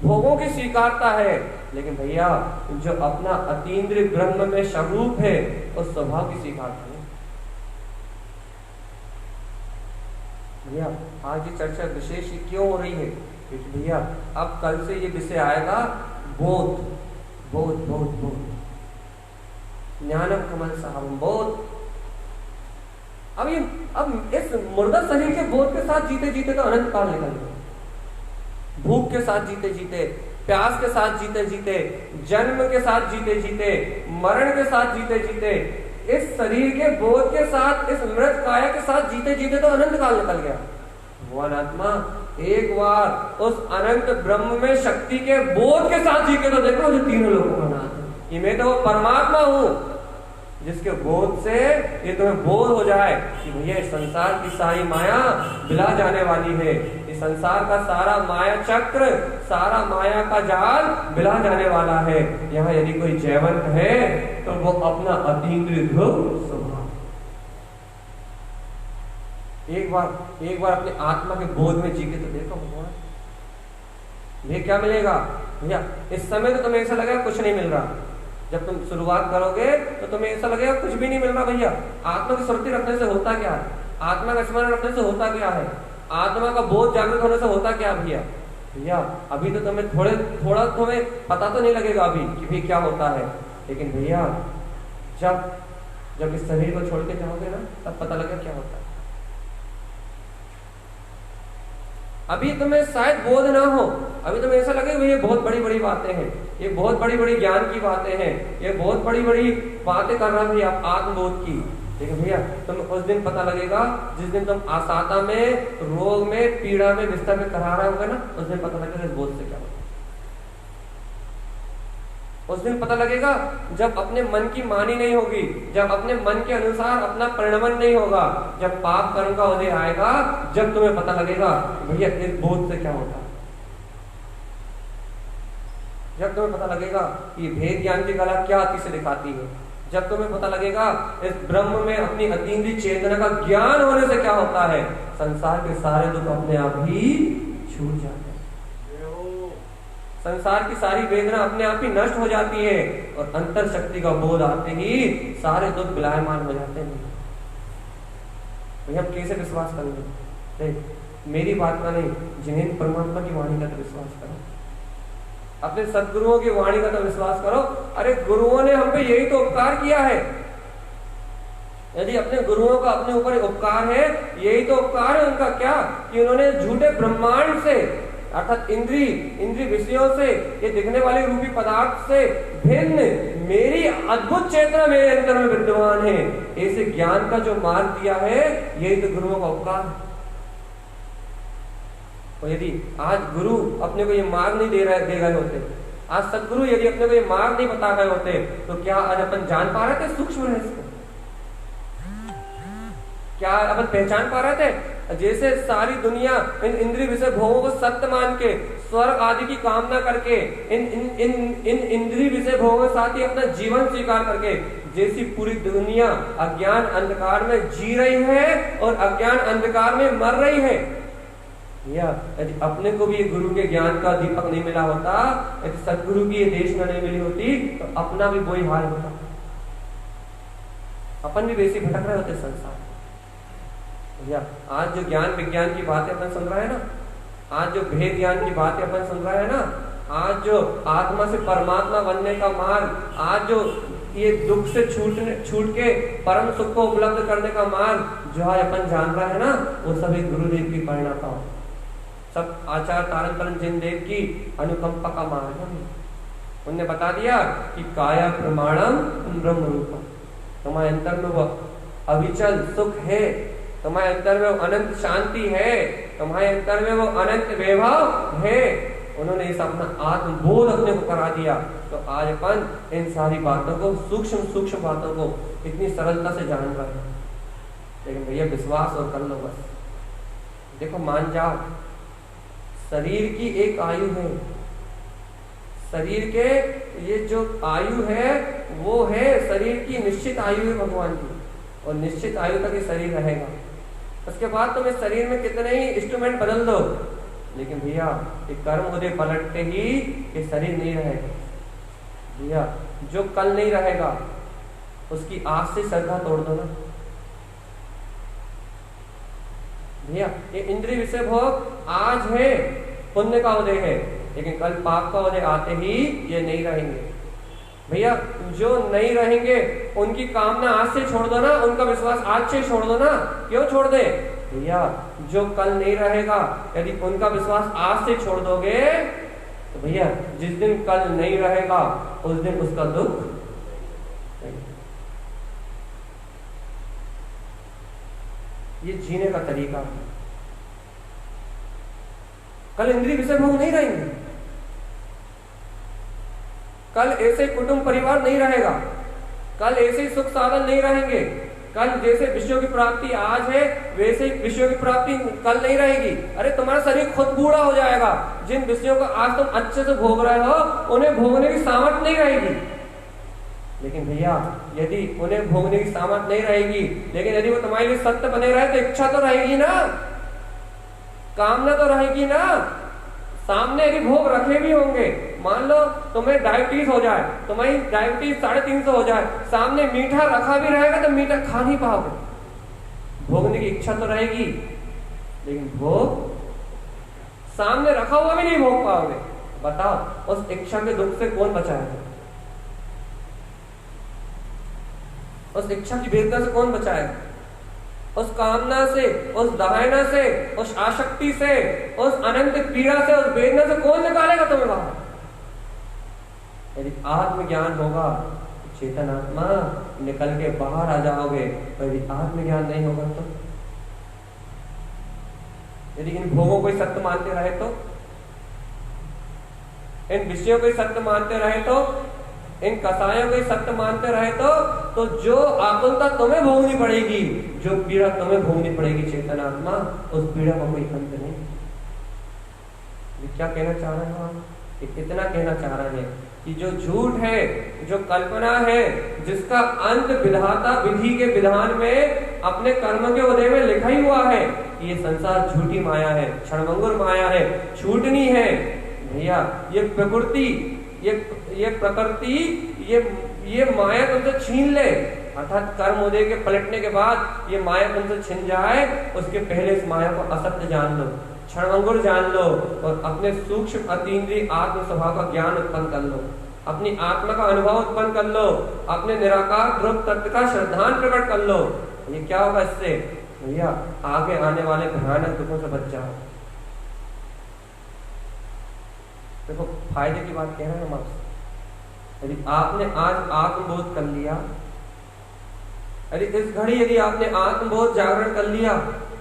भोगों की स्वीकारता है, लेकिन भैया जो अपना अतीन्द्रिय ब्रह्म में स्वरूप है, उस स्वभाव की स्वीकारता है। भैया आज ये चर्चा विशेष क्यों हो रही है? क्योंकि भैया अब कल से ये विषय आएगा, बोध, बोध, बोध, बोध, ज्ञानम कमल साहब बोध। अब इस मुर्दा शरीर के बोध के साथ जीते जीते तो अनंत काल निकल गए, भूख के साथ जीते जीते, प्यास के साथ जीते जीते, जन्म के साथ जीते जीते, मरण के साथ जीते जीते, इस शरीर के बोध के साथ, इस मृत काया के साथ जीते जीते तो अनंत काल निकल गया। भगवान आत्मा एक बार उस अनंत ब्रह्म में शक्ति के बोध के साथ जी के तो देखो, जो तीनों लोगों का नाम है कि मैं तो वो परमात्मा हूं, जिसके बोध से ये तुम्हें बोध हो जाए कि भैया इस संसार की सारी माया बिला जाने वाली है, इस संसार का सारा माया चक्र, सारा माया का जाल बिला जाने वाला है। यहाँ यदि कोई जयवंत है तो वो अपना अतीन्द्रिय ध्रुव स्वभाव। एक बार अपने आत्मा के बोध में जी के तो देखो भगवान, ये क्या मिलेगा भैया। इस समय तो तुम्हें ऐसा लगेगा कुछ नहीं मिल रहा, जब तुम शुरुआत करोगे तो तुम्हें ऐसा लगेगा कुछ भी नहीं मिल रहा। भैया आत्मा की स्मृति रखने से होता क्या है? आत्मा का स्मरण रखने से होता क्या है? आत्मा का बोध जागृत होने से होता क्या भैया? भैया अभी तो तुम्हें थोड़ा तुम्हें पता तो नहीं लगेगा अभी कि भाई क्या होता है, लेकिन भैया जब इस शरीर को छोड़ के जाओगे ना, तब पता लगेगा क्या होता है। अभी तुम्हें शायद बोध ना हो, अभी तुम्हें ऐसा लगे ये बहुत बड़ी बड़ी बातें हैं, ये बहुत बड़ी बड़ी ज्ञान की बातें हैं, ये बहुत बड़ी बड़ी बातें कर रहा भैया आत्मबोध की। लेकिन भैया तुम्हें उस दिन पता लगेगा जिस दिन तुम आसाता में, रोग में, पीड़ा में बिस्तर में करा रहा होगा ना, उस दिन पता लगेगा इस बोध से क्या होता है। उस दिन पता लगेगा जब अपने मन की मानी नहीं होगी, जब अपने मन के अनुसार अपना परिणमन नहीं होगा, जब पाप कर्म का उदय आएगा, जब तुम्हें पता लगेगा भैया इस बोध से क्या होता है। जब तुम्हें पता लगेगा कि भेद ज्ञान की कला क्या अति से दिखाती है, जब तुम्हें पता लगेगा इस ब्रह्म में अपनी अतीन्द्रिय चेतना का ज्ञान होने से क्या होता है, संसार के सारे दुख अपने आप ही छूट जाते हैं, संसार की सारी वेदना अपने आप ही नष्ट हो जाती है, और अंतर शक्ति का बोध आते ही सारे दुख विलायमान हो जाते हैं। भैया हम कैसे विश्वास करेंगे? मेरी बात का नहीं, जिन्हें परमात्मा की वाणी का तो विश्वास करो। अपने सदगुरुओं की वाणी का तो विश्वास करो। अरे गुरुओं ने हम पे यही तो उपकार किया है। यदि अपने गुरुओं का अपने ऊपर उपकार है, यही तो उपकार है उनका, क्या कि उन्होंने झूठे ब्रह्मांड से अर्थात इंद्रिय विषयों से, ये दिखने वाले रूपी पदार्थ से भिन्न मेरी अद्भुत चेतना मेरे अंदर में विद्यमान है, ऐसे ज्ञान का जो मार्ग दिया है, यही तो गुरुओं का उपकार है। और यदि आज गुरु अपने को ये मार्ग नहीं दे गए होते, आज सदगुरु यदि अपने को ये मार्ग नहीं बता गए होते, तो क्या आज अपन जान पा रहे थे सूक्ष्म रहस्य? क्या अपन पहचान पा रहे थे? जैसे सारी दुनिया इन इंद्रिय विषय भोगों को सत्य मान के, स्वर्ग आदि की कामना करके, इन इंद्रिय विषय भोगों के साथ ही अपना जीवन स्वीकार करके, जैसी पूरी दुनिया अज्ञान अंधकार में जी रही है और अज्ञान अंधकार में मर रही है, या यदि अपने को भी गुरु के ज्ञान का दीपक नहीं मिला होता, यदि सदगुरु की ये देशना नहीं मिली होती, तो अपना भी वही हाल होता, अपन भी वैसे भटक रहे होते संसार। या आज जो ज्ञान विज्ञान की बातें अपन सुन रहे हैं ना, आज जो भेद ज्ञान की बातें अपन सुन रहे हैं ना, आज जो आत्मा से परमात्मा बनने का मार्ग, आज जो ये दुख से छूट के परम सुख को उपलब्ध करने का मार्ग जो है अपन जान रहे हैं ना, वो सभी गुरुदेव की प्रेरणा का, सब आचार्य तारण तरन जिन देव की अनुकंपा का मार्ग है। उन्होंने बता दिया कि काया प्रमाणम ब्रह्म रूपम, तुम्हारे अंदर में वो अविचल सुख है, तुम्हारे अंदर में वो अनंत शांति है, तुम्हारे अंदर में वो अनंत वैभव है। उन्होंने इस अपना आत्मबोध अपने को करा दिया। तो आज अपन इन सारी बातों को, सूक्ष्म बातों को इतनी सरलता से जान रहे हैं, लेकिन भैया विश्वास और कर लो बस। देखो मान जाओ, शरीर की एक आयु है, शरीर के ये जो आयु है वो है शरीर की निश्चित आयु है भगवान की, और निश्चित आयु तक ये शरीर रहेगा। उसके बाद तुम इस शरीर में कितने ही इंस्ट्रूमेंट बदल दो, लेकिन भैया ये कर्म उदय पलटते ही ये शरीर नहीं रहेगा। भैया जो कल नहीं रहेगा उसकी आज से श्रद्धा तोड़ दो ना भैया। ये इंद्रिय विषय भोग आज है, पुण्य का उदय है, लेकिन कल पाप का उदय आते ही ये नहीं रहेंगे। भैया जो नहीं रहेंगे उनकी कामना आज से छोड़ दो ना, उनका विश्वास आज से छोड़ दो ना। क्यों छोड़ दे भैया? जो कल नहीं रहेगा यदि उनका विश्वास आज से छोड़ दोगे तो भैया जिस दिन कल नहीं रहेगा उस दिन उसका दुख नहीं। ये जीने का तरीका है। कल इंद्रिय विषय भोग नहीं रहेंगे, कल ऐसे कुटुंब परिवार नहीं रहेगा, कल ऐसे सुख साधन नहीं रहेंगे, कल जैसे विषयों की प्राप्ति आज है वैसे विषयों की प्राप्ति कल नहीं रहेगी। अरे तुम्हारा शरीर खुद बूढ़ा हो जाएगा। जिन विषयों को आज तुम अच्छे से भोग रहे हो उन्हें भोगने की सामर्थ्य नहीं रहेगी। लेकिन भैया यदि उन्हें भोगने की सामर्थ्य नहीं रहेगी, लेकिन यदि वो तुम्हारे लिए सत्य बने रहे तो इच्छा तो रहेगी ना, कामना तो रहेगी ना। सामने यदि भोग रखे भी होंगे, मान लो तुम्हें डायबिटीज हो जाए, तुम्हारी डायबिटीज 350 हो जाए, सामने मीठा रखा भी रहेगा तो मीठा खा नहीं पाओगे। भोगने की इच्छा तो रहेगी, लेकिन भोग सामने रखा हुआ भी नहीं भोग पाओगे। बताओ उस इच्छा के दुख से कौन बचाएगा? उस इच्छा की वेदना से कौन बचाएगा? उस कामना से, उस दायना से, उस आसक्ति से, उस अनंत पीड़ा से, उस वेदना से कौन निकालेगा तुम्हें बाहर? यदि आत्मज्ञान होगा चेतन आत्मा निकल के बाहर आ जाओगे, और यदि आत्मज्ञान नहीं होगा तो, यदि इन भोगों को सत्य मानते रहे तो, इन विषयों को सत्य मानते रहे तो, इन कसायों को सत्य मानते रहे तो जो आकुलता तुम्हें भोगनी पड़ेगी, जो पीड़ा तुम्हें भोगनी पड़ेगी चेतन आत्मा, उस पीड़ा का कोई अंत नहीं। क्या कहना चाह रहे हैं आप? इतना कहना चाह रहे हैं कि जो झूठ है, जो कल्पना है, जिसका अंत विधाता विधि के विधान में अपने कर्म के उदय में लिखा ही हुआ है कि ये संसार झूठी माया है, क्षणभंगुर माया है, छूटनी है। भैया ये प्रकृति, ये प्रकृति, ये माया तुमसे छीन ले, अर्थात कर्म उदय के पलटने के बाद ये माया तुमसे छिन जाए, उसके पहले इस माया को असत्य जान लो। क्षणभंगुर जान लो और अपने सूक्ष्म अतीन्द्रिय आत्म स्वभाव का ज्ञान उत्पन्न कर लो, अपनी आत्मा का अनुभव उत्पन्न कर लो, अपने निराकार ध्रुव तत्व का श्रद्धान प्रकट कर लो। ये क्या होगा इससे भैया? आगे आने वाले भयानक दुखों से बच जाओ। देखो फायदे की बात कह रहे हैं हम आपसे। यदि आपने आज आत्मबोध कर लिया, यदि इस घड़ी यदि आपने आत्मबोध जागरण कर लिया,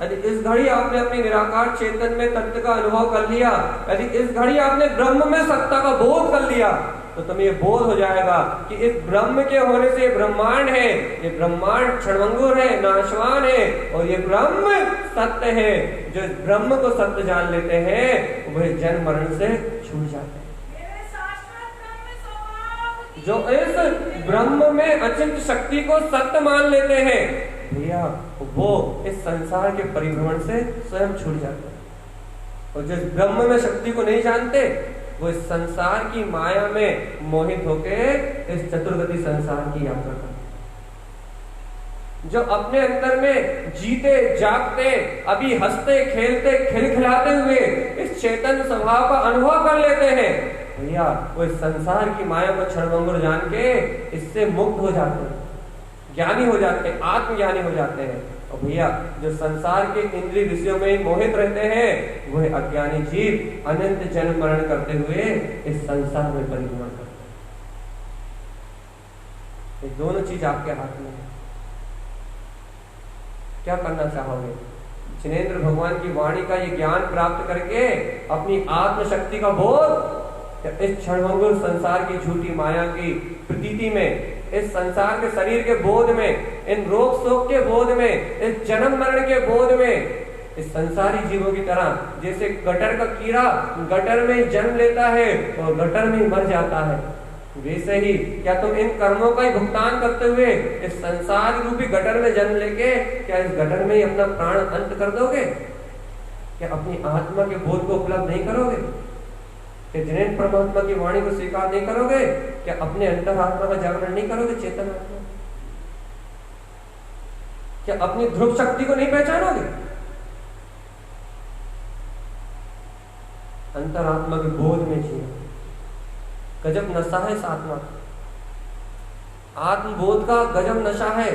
यदि इस घड़ी आपने अपनी निराकार चेतन में तत्व का अनुभव कर लिया, यदि इस घड़ी आपने ब्रह्म में सत्ता का बोध कर लिया, तो तुम्हें ये बोध हो जाएगा कि इस ब्रह्म के होने से ब्रह्मांड है, ये ब्रह्मांड क्षणभंगुर है, नाशवान है, और ये ब्रह्म सत्य है। जो ब्रह्म को सत्य जान लेते हैं वह जन्म मरण से छूट जाते हैं। जो इस ब्रह्म में अचिंत शक्ति को सत्य मान लेते हैं भैया, वो इस संसार के परिभ्रमण से स्वयं छूट जाते हैं। और जो इस ब्रह्म में शक्ति को नहीं जानते वो इस संसार की माया में मोहित होकर इस चतुर्गति संसार की यात्रा करते। जो अपने अंदर में जीते जागते, अभी हंसते खेलते खिलखिलाते हुए इस चेतन स्वभाव का अनुभव कर लेते हैं भैया, वो इस संसार की माया को क्षणभंगुर जान के इससे मुक्त हो जाते हैं, ज्ञानी हो जाते हैं, आत्मज्ञानी हो जाते हैं। और भैया जो संसार के इंद्रिय विषयों में ही मोहित रहते हैं वह अज्ञानी जीव अनंत जन्म मरण करते हुए इस संसार में परिभ्रमण करते हैं। ये दोनों चीज आपके हाथ में है। क्या करना चाहोगे? जिनेंद्र भगवान की वाणी का ये ज्ञान प्राप्त करके अपनी आत्म शक्ति का बोध इस क्षणभंगुर संसार की झूठी माया की प्रतीति में, इस संसार के शरीर के बोध में, इन रोग शोक के बोध में, इस जन्म मरण के बोध में, इस संसारी जीवों की तरह जैसे गटर का कीड़ा गटर में जन्म लेता है और गटर में मर जाता है, वैसे ही क्या तुम इन कर्मों का ही भुगतान करते हुए इस संसार रूपी गटर में जन्म लेके क्या इस गटर में ही अपना प्राण अंत कर दोगे? क्या अपनी आत्मा के बोध को उपलब्ध नहीं करोगे? क्या जिनेंद्र परमात्मा की वाणी को स्वीकार नहीं करोगे? क्या अपने अंतर आत्मा का जागरण नहीं करोगे? चेतन आत्मा, क्या अपनी ध्रुव शक्ति को नहीं पहचानोगे? अंतरात्मा के बोध में जियो। गजब नशा है इस आत्मा का, आत्मबोध का गजब नशा है,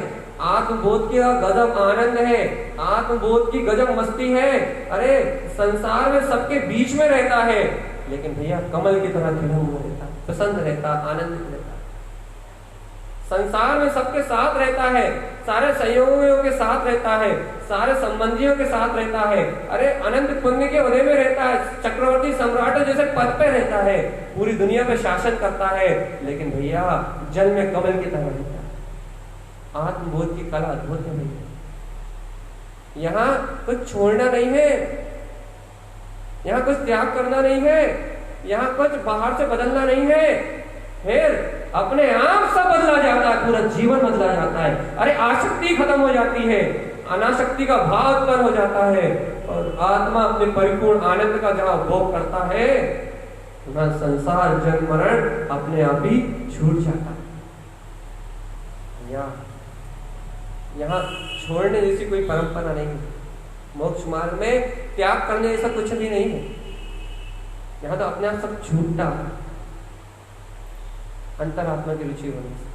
आत्मबोध का गजब आनंद है, आत्मबोध की गजब मस्ती है। अरे संसार में सबके बीच में रहता है, लेकिन भैया कमल की तरह खिला हुआ रहता, पसंद रहता, आनंदित रहता, संसार में सबके साथ रहता है, सारे सहयोगियों के साथ रहता है, सारे संबंधियों के साथ रहता है। अरे अनंत पुण्य के उदय में रहता है, चक्रवर्ती सम्राटों जैसे पद पे रहता है, पूरी दुनिया पे शासन करता है, लेकिन भैया जल में कमल की तरह रहता है। आत्मबोध की कला अद्भुत है भैया। यहाँ कुछ छोड़ना नहीं है, यहाँ कुछ त्याग करना नहीं है, यहाँ कुछ बाहर से बदलना नहीं है, फिर अपने आप सब बदला जाता है, पूरा जीवन बदला जाता है। अरे आसक्ति खत्म हो जाती है, अनासक्ति का भाव उत्पन्न हो जाता है, और आत्मा अपने परिपूर्ण आनंद का जहाँ भोग करता है वहाँ संसार जन्म मरण अपने आप ही छूट जाता है। यहाँ छोड़ने जैसी कोई परंपरा नहीं है, मोक्ष मार्ग में त्याग करने जैसा कुछ भी नहीं है। यहाँ तो अपने आप सब छूटता है, अंतरात्मा की रुचि होने से,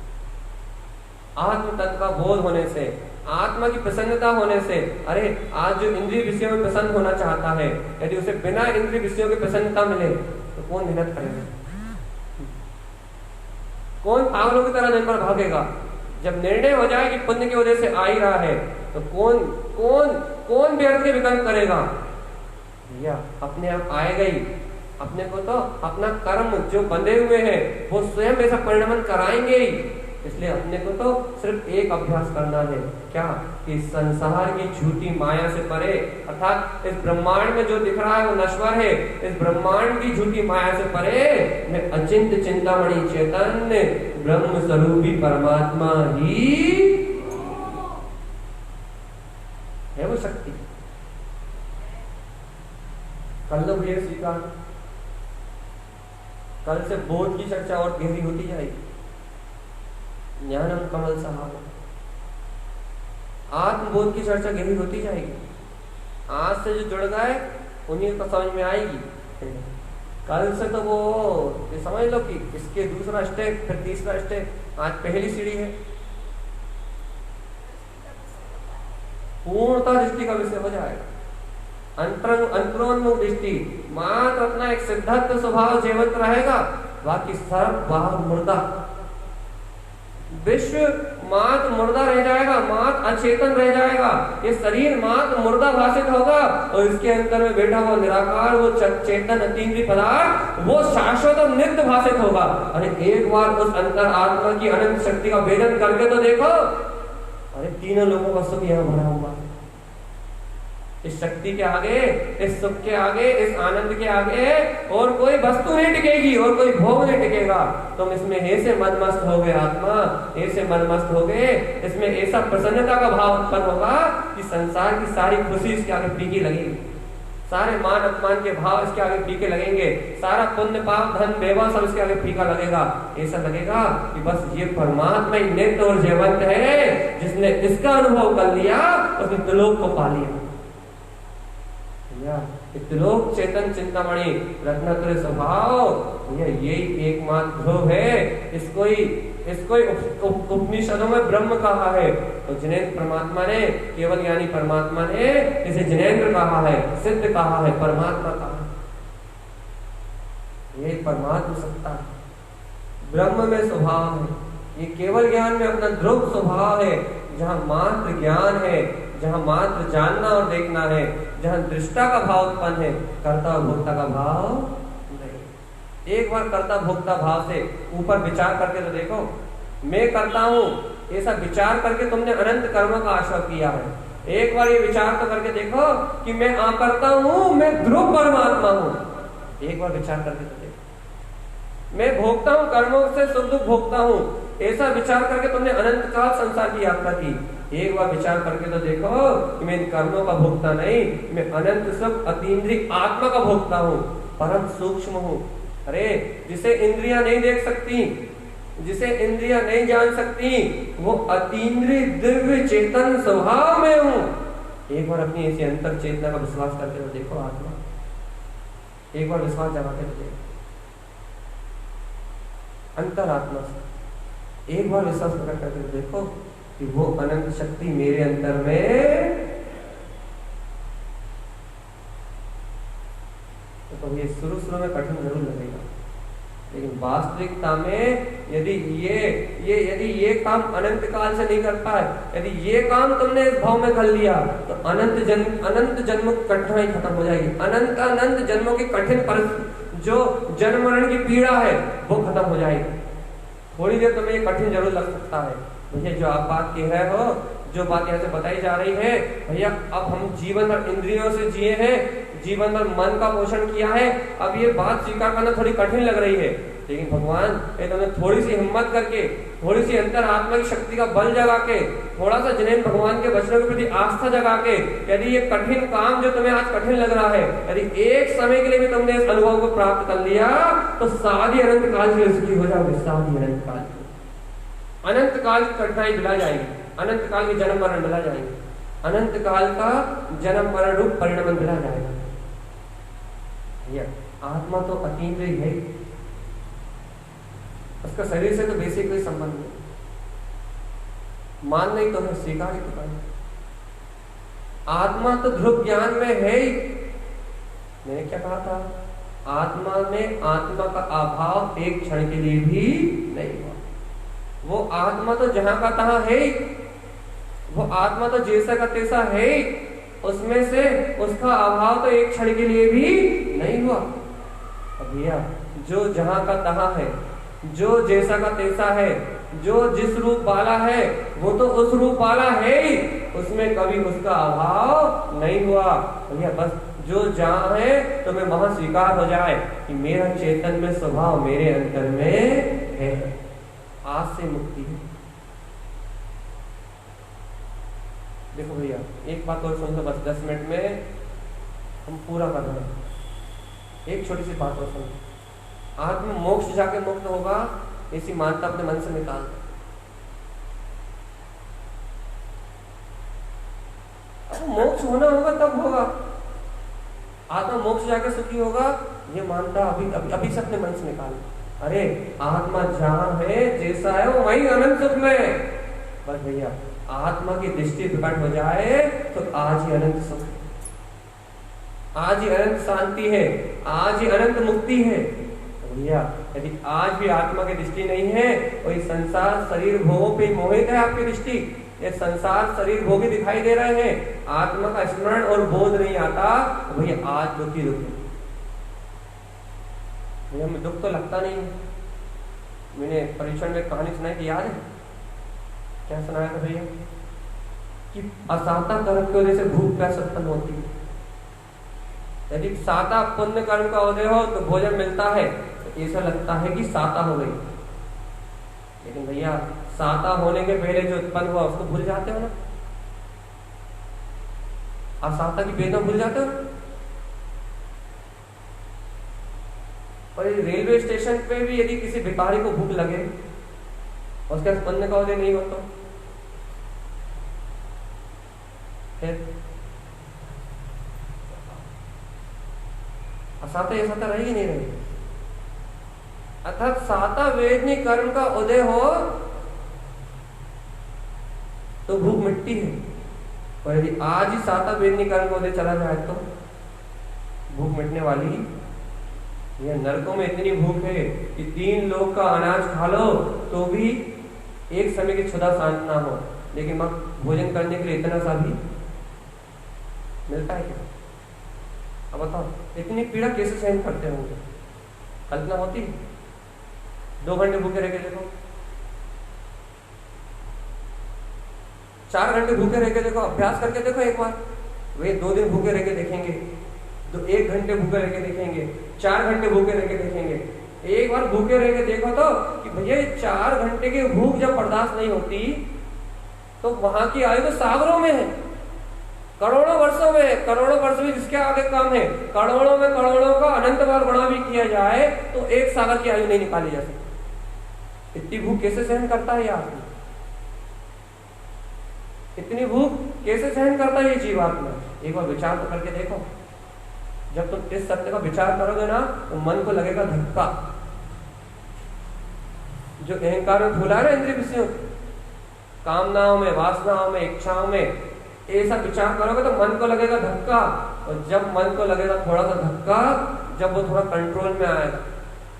आत्म तत्व का बोध होने से, आत्मा की प्रसन्नता होने से। अरे आज जो इंद्रिय विषयों में प्रसन्न होना चाहता है, यदि उसे बिना इंद्रिय विषयों की प्रसन्नता मिले तो कौन मेहनत करेगा? कौन पागलों की तरह दिन भर भागेगा? जब निर्णय हो जाए कि पुण्य की वजह से आ ही रहा है तो कौन कौन कौन व्यर्थ के विकल्प करेगा? भैया अपने आप आएगा ही। अपने को तो अपना कर्म जो बंधे हुए हैं वो स्वयं ऐसा परिणमन कराएंगे ही। इसलिए अपने को तो सिर्फ एक अभ्यास करना है, क्या कि संसार की झूठी माया से परे, अर्थात इस ब्रह्मांड में जो दिख रहा है वो नश्वर है, इस ब्रह्मांड की झूठी माया से परे मैं अचिंत चिंतामणि चैतन्य ब्रह्म स्वरूपी परमात्मा ही है, वो शक्ति। कल लो भैया स्वीकार, कल से बोध की चर्चा और गहरी होती जाएगी। ज्ञानम कमल सहाय, आत्मबोध की चर्चा गहरी होती जाएगी। आज से जो जुड़ गए उन्हीं को समझ में आएगी। कल से तो वो ये समझ लो कि इसके दूसरा स्टेप, फिर तीसरा स्टेप, आज पहली सीढ़ी है, पूर्णता दृष्टि का विषय हो जाएगा। अंतरोन्मुख दृष्टि, मात्र अपना एक सिद्धांत स्वभाव जीवित रहेगा, बाकी सब बाहर मुर्दा, विश्व मात्र मुर्दा रह जाएगा, मात्र अचेतन रह जाएगा। ये शरीर मात्र मुर्दा भाषित होगा और इसके अंदर में बैठा हुआ निराकार वो चेतन अतीन्द्रिय पदार्थ वो शाश्वत और नित्य भाषित होगा। अरे एक बार उस अंतर आत्मा की अनंत शक्ति का भेदन करके तो देखो, अरे तीनों लोगों का सुख यहाँ भरा हुआ है। इस शक्ति के आगे, इस सुख के आगे, इस आनंद के आगे और कोई वस्तु नहीं टिकेगी और कोई भोग नहीं टिकेगा। तुम इसमें ऐसे मदमस्त हो गए, आत्मा ऐसे मदमस्त हो गए, इसमें ऐसा प्रसन्नता का भाव उत्पन्न होगा कि संसार की सारी खुशी इसके आगे फीकी लगेगी, सारे मान अपमान के भाव इसके आगे फीके लगेंगे, सारा पुण्य पाप धन वैभव सब इसके आगे फीका लगेगा। ऐसा लगेगा कि बस ये परमात्मा ही नित्य और जीवंत है, जिसने इसका अनुभव कर लिया उसने त्रिलोक को पा लिया। त्रिलोक चेतन चिंतामणि रत्नाकर स्वभाव, यही एकमात्र ध्रुव है। इसको उपनिषदों में ब्रह्म कहा है, तो जिनेन्द्र परमात्मा ने, केवल ज्ञानी परमात्मा ने इसे जिनेन्द्र कहा है, सिद्ध कहा है, परमात्मा कहा है। ये परमात्मा सत्ता है, ब्रह्म में स्वभाव है। ये केवल ज्ञान में अपना ध्रुव स्वभाव है, जहाँ मात्र ज्ञान है, जहाँ मात्र जानना और देखना है, जहाँ दृष्टा का भाव उत्पन्न है, कर्ता और भोक्ता का भाव नहीं। एक बार कर्ता भोक्ता भाव से ऊपर विचार करके तो देखो, मैं करता हूँ ऐसा विचार करके तुमने अनंत कर्मों का आश्रय किया है। एक बार ये विचार तो करके देखो कि मैं करता हूँ, मैं ध्रुव परमात्मा हूँ। एक बार विचार करके तो देखो, मैं भोगता हूँ, कर्मों से सुख दुख भोगता हूँ, ऐसा विचार करके तुमने अनंत काल संसार की यात्रा की। एक बार विचार करके तो देखो कि मैं इन कर्मों का भोगता नहीं, मैं अनंत सुख अतीन्द्रिय आत्मा का भोगता हूँ, परम सूक्ष्म हूँ। अरे जिसे इंद्रियां नहीं देख सकती, जिसे इंद्रियां नहीं जान सकती, वो अतीन्द्रिय दिव्य चेतन स्वभाव में हूँ। एक बार अपनी ऐसी अंतर चेतना का विश्वास करके तो देखो, आत्मा एक बार विश्वास जगाते तो देखो, अंतर आत्मा से एक बार विश्वास प्रकट करके तो देखो कि वो अनंत शक्ति मेरे अंदर में। तो ये शुरू में कठिन जरूर लगेगा, लेकिन वास्तविकता में यदि ये काम अनंत काल से नहीं कर पाए, यदि ये काम तुमने इस भाव में कर लिया, तो अनंत जन्म की कठिनाई खत्म हो जाएगी। अनंत जन्मों की कठिन जो जन्म मरण की पीड़ा है वो खत्म हो जाएगी। थोड़ी देर तुम्हें ये कठिन जरूर लग सकता है, भैया जो आप बात कह रहे हो, जो बात यहाँ से बताई जा रही है, भैया अब हम जीवन भर इंद्रियों से जिए हैं, जीवन भर मन का पोषण किया है, अब ये बात स्वीकार करना थोड़ी कठिन लग रही है। लेकिन भगवान ये तुमने थोड़ी सी हिम्मत करके, थोड़ी सी अंतर आत्मा की शक्ति का बल जगा के, थोड़ा सा जिनेन्द्र भगवान के वचनों के प्रति आस्था जगा के, यदि ये कठिन काम जो तुम्हें आज कठिन लग रहा है, यदि एक समय के लिए भी तुमने इस अनुभव को प्राप्त कर लिया, तो सारी अनंत काल की सुखी हो जाओगे। सारी अनंत काल की कठिनाई मिला जाएगी, अनंत काल की जन्म मरण मिला जाएंगे, अनंत काल का जन्म मरण रूप परिणाम मिला जाएगा। आत्मा तो अतीन्द्रिय है, उसका शरीर से तो बेसिक कोई संबंध नहीं। मान नहीं तो है, स्वीकार ही तो करना। आत्मा तो ध्रुव ज्ञान में है ही। मैंने क्या कहा था, आत्मा में आत्मा का अभाव एक क्षण के लिए भी नहीं हुआ। वो आत्मा तो जहां का तहां है ही, वो आत्मा तो जैसा का तैसा है ही, उसमें से उसका अभाव तो एक क्षण के लिए भी नहीं हुआ। भैया जो जहां का तहां है, जो जैसा का तैसा है, जो जिस रूप वाला है, वो तो उस रूप वाला है ही, उसमें कभी उसका अभाव नहीं हुआ। भैया बस जो जहां है तो मैं वहां स्वीकार हो जाए कि मेरा चेतन में स्वभाव मेरे अंतर में है। आज से मुक्ति है। देखो भैया एक बात और सुन लो, बस 10 मिनट में हम पूरा कर रहे हैं। एक छोटी सी बात और सुन, आत्म मोक्ष जाके मुक्त होगा ऐसी मानता अपने मन से निकाल। अब मोक्ष होना होगा तब होगा। आत्मा मोक्ष जाके सुखी होगा, ये मानता अभी अभी, अभी से अपने मन से निकाल। अरे आत्मा जहां है, जैसा है वो वही अनंत सुख में है। बस भैया आत्मा की दृष्टि प्रकट हो जाए तो आज ही अनंत सुख है, आज ही अनंत शांति है, आज ही अनंत मुक्ति है। तो भैया यदि आज भी आत्मा की दृष्टि नहीं है, वही संसार शरीर भोगों पे मोहित है आपकी दृष्टि, ये संसार शरीर भोगी दिखाई दे रहे हैं, आत्मा का स्मरण और बोध नहीं आता, तो भैया आज दुखी दुखी। भैया हमें दुख तो लगता नहीं है। मैंने परीक्षण में कहानी सुनाई थी, याद है क्या सुनाया था भैया, कि असाता कर्म की वजह से भूख प्यास उत्पन्न होती है। यदि साता पुण्य कर्म का उदय हो तो भोजन मिलता है, तो ऐसा लगता है कि साता हो गई। लेकिन भैया साता होने के पहले जो उत्पन्न हुआ उसको भूल जाते हो ना, असाता की वेदना भूल जाते हो ना। और रेलवे स्टेशन पे भी यदि किसी भिखारी को भूख लगे, उसके पुण्य का उदय नहीं होता, फिर असाता ये साता रहेगी नहीं रहेगी। अर्थात साता वेदनी कर्म का उदय हो तो भूख मिटती है, और यदि आज ही साता वेदनी कर्म का उदय चला जाए तो भूख मिटने वाली। यह नरकों में इतनी भूख है कि 3 लोग का अनाज खा लो तो भी एक समय की क्षुधा शांत ना हो, लेकिन भोजन करने के लिए इतना सा भी मिलता है क्या? अब बताओ इतनी पीड़ा कैसे सहन करते होंगे, कल्पना होती है? 2 घंटे भूखे रह के देखो, 4 घंटे भूखे रह के देखो, अभ्यास करके देखो एक बार। वे 2 दिन भूखे रह के देखेंगे, तो 1 घंटे भूखे रह के देखेंगे, 4 घंटे भूखे रह के देखेंगे। एक बार भूखे रह के देखो तो कि भैया 4 घंटे की भूख जब बर्दाश्त नहीं होती तो वहां की आयु तो सागरों में है, करोड़ों वर्षों में, करोड़ों वर्ष में जिसके आगे कम है, करोड़ों में करोड़ों का अनंत बार गुणा भी किया जाए तो एक सागर की आयु नहीं निकाली जा सकती। इतनी भूख कैसे सहन करता है ये आदमी? इतनी भूख कैसे सहन करता है ये जीवात्मा? एक बार विचार तो करके देखो। जब तुम इस सत्य का विचार करोगे ना तो मन को लगेगा धक्का। जो अहंकार में फूला है ना इंद्रिय विषयों, कामनाओं में, वासनाओं में, इच्छाओं में, ऐसा विचार करोगे तो मन को लगेगा धक्का। और जब मन को लगेगा थोड़ा सा धक्का, जब वो थोड़ा कंट्रोल में आएगा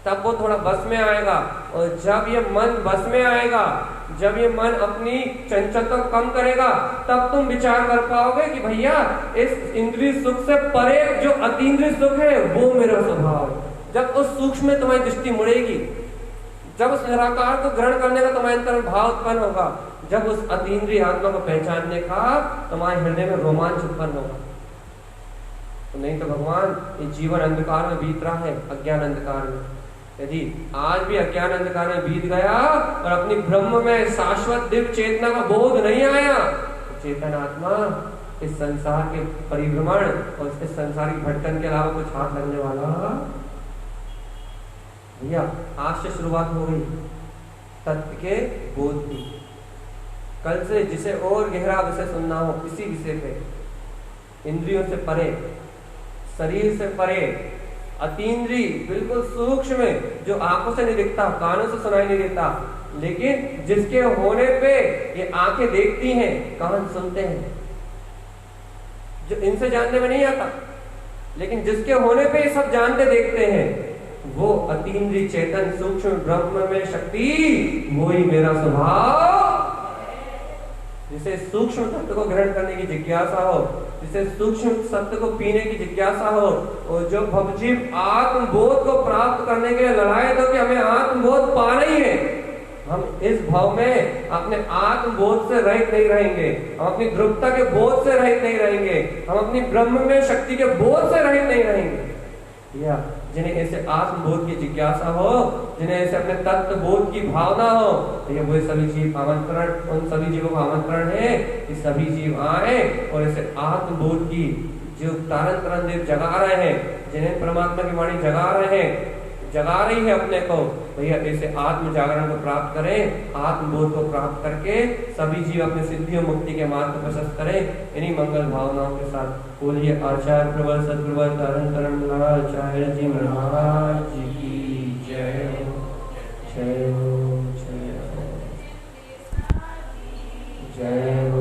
तब वो थोड़ा बस में आएगा। और जब ये मन बस में आएगा, जब ये मन अपनी चंचलता को कम करेगा, तब तुम विचार कर पाओगे कि भैया इस इंद्रिय सुख से परे जो अतीन्द्रिय सुख है वो मेरा स्वभाव है। जब उस सूक्ष्म में तुम्हारी दृष्टि मुड़ेगी, जब उस निराकार को ग्रहण करने का तुम्हारे अंतर भाव उत्पन्न होगा, जब उस अतीन्द्रिय आत्मा को पहचानने का तुम्हारे हृदय में रोमांच उत्पन्न होगा। तो नहीं तो भगवान ये जीवन अंधकार में बीत रहा है, अज्ञान अंधकार में। यदि आज भी अज्ञान अंधकार में बीत गया और अपनी ब्रह्म में शाश्वत दिव्य चेतना का बोध नहीं आया, तो चेतन आत्मा इस संसार के परिभ्रमण और इस संसारिक भटकन के अलावा कुछ हाथ लगने वाला भैया। आज से शुरुआत हो गई तत्व के बोध की। कल से जिसे और गहरा विषय सुनना हो, इसी विषय पे, इंद्रियों से परे, शरीर से परे, अतीन्द्रिय बिल्कुल सूक्ष्म में, जो आंखों से नहीं दिखता, कानों से सुनाई नहीं देता, लेकिन जिसके होने पे ये आंखें देखती हैं, कान सुनते हैं, जो इनसे जानने में नहीं आता, लेकिन जिसके होने पे ये सब जानते देखते हैं, वो अतीन्द्रिय चेतन सूक्ष्म ब्रह्म में शक्ति, वही मेरा स्वभाव। जिसे सूक्ष्म तत्व को ग्रहण करने की जिज्ञासा हो, जिसे सूक्ष्म सत्य को पीने की जिज्ञासा हो, और जो भवजीव आत्मबोध को प्राप्त करने के लिए लड़ाई तो कि हमें आत्मबोध पाना ही है। हम इस भाव में अपने आत्मबोध से रहित नहीं रहेंगे, हम अपनी ध्रुवता के बोध से रहित नहीं रहेंगे, हम अपनी ब्रह्म में शक्ति के बोध से रहित नहीं रहेंगे। या जिन्हें ऐसे आत्मबोध की जिज्ञासा हो, जिन्हें ऐसे अपने तत्व बोध की भावना हो, तो ये वो सभी जीव आमंत्रण, उन सभी जीवों का आमंत्रण है कि सभी जीव आए और ऐसे आत्मबोध की जो तारण देव जगा रहे हैं, जिन्हें परमात्मा की वाणी जगा रहे हैं, जगा रही है अपने को। भैया ऐसे आत्म जागरण को प्राप्त करें, आत्मबोध को प्राप्त करके सभी जीव अपने सिद्धियों मुक्ति के मार्ग को प्रशस्त करें। इन्हीं मंगल भावनाओं के साथ बोलिए आचार्य प्रबल सद्गुरुवर तरन तरन आचार्य जी महाराज की जय हो, जय हो, जय हो, जय हो।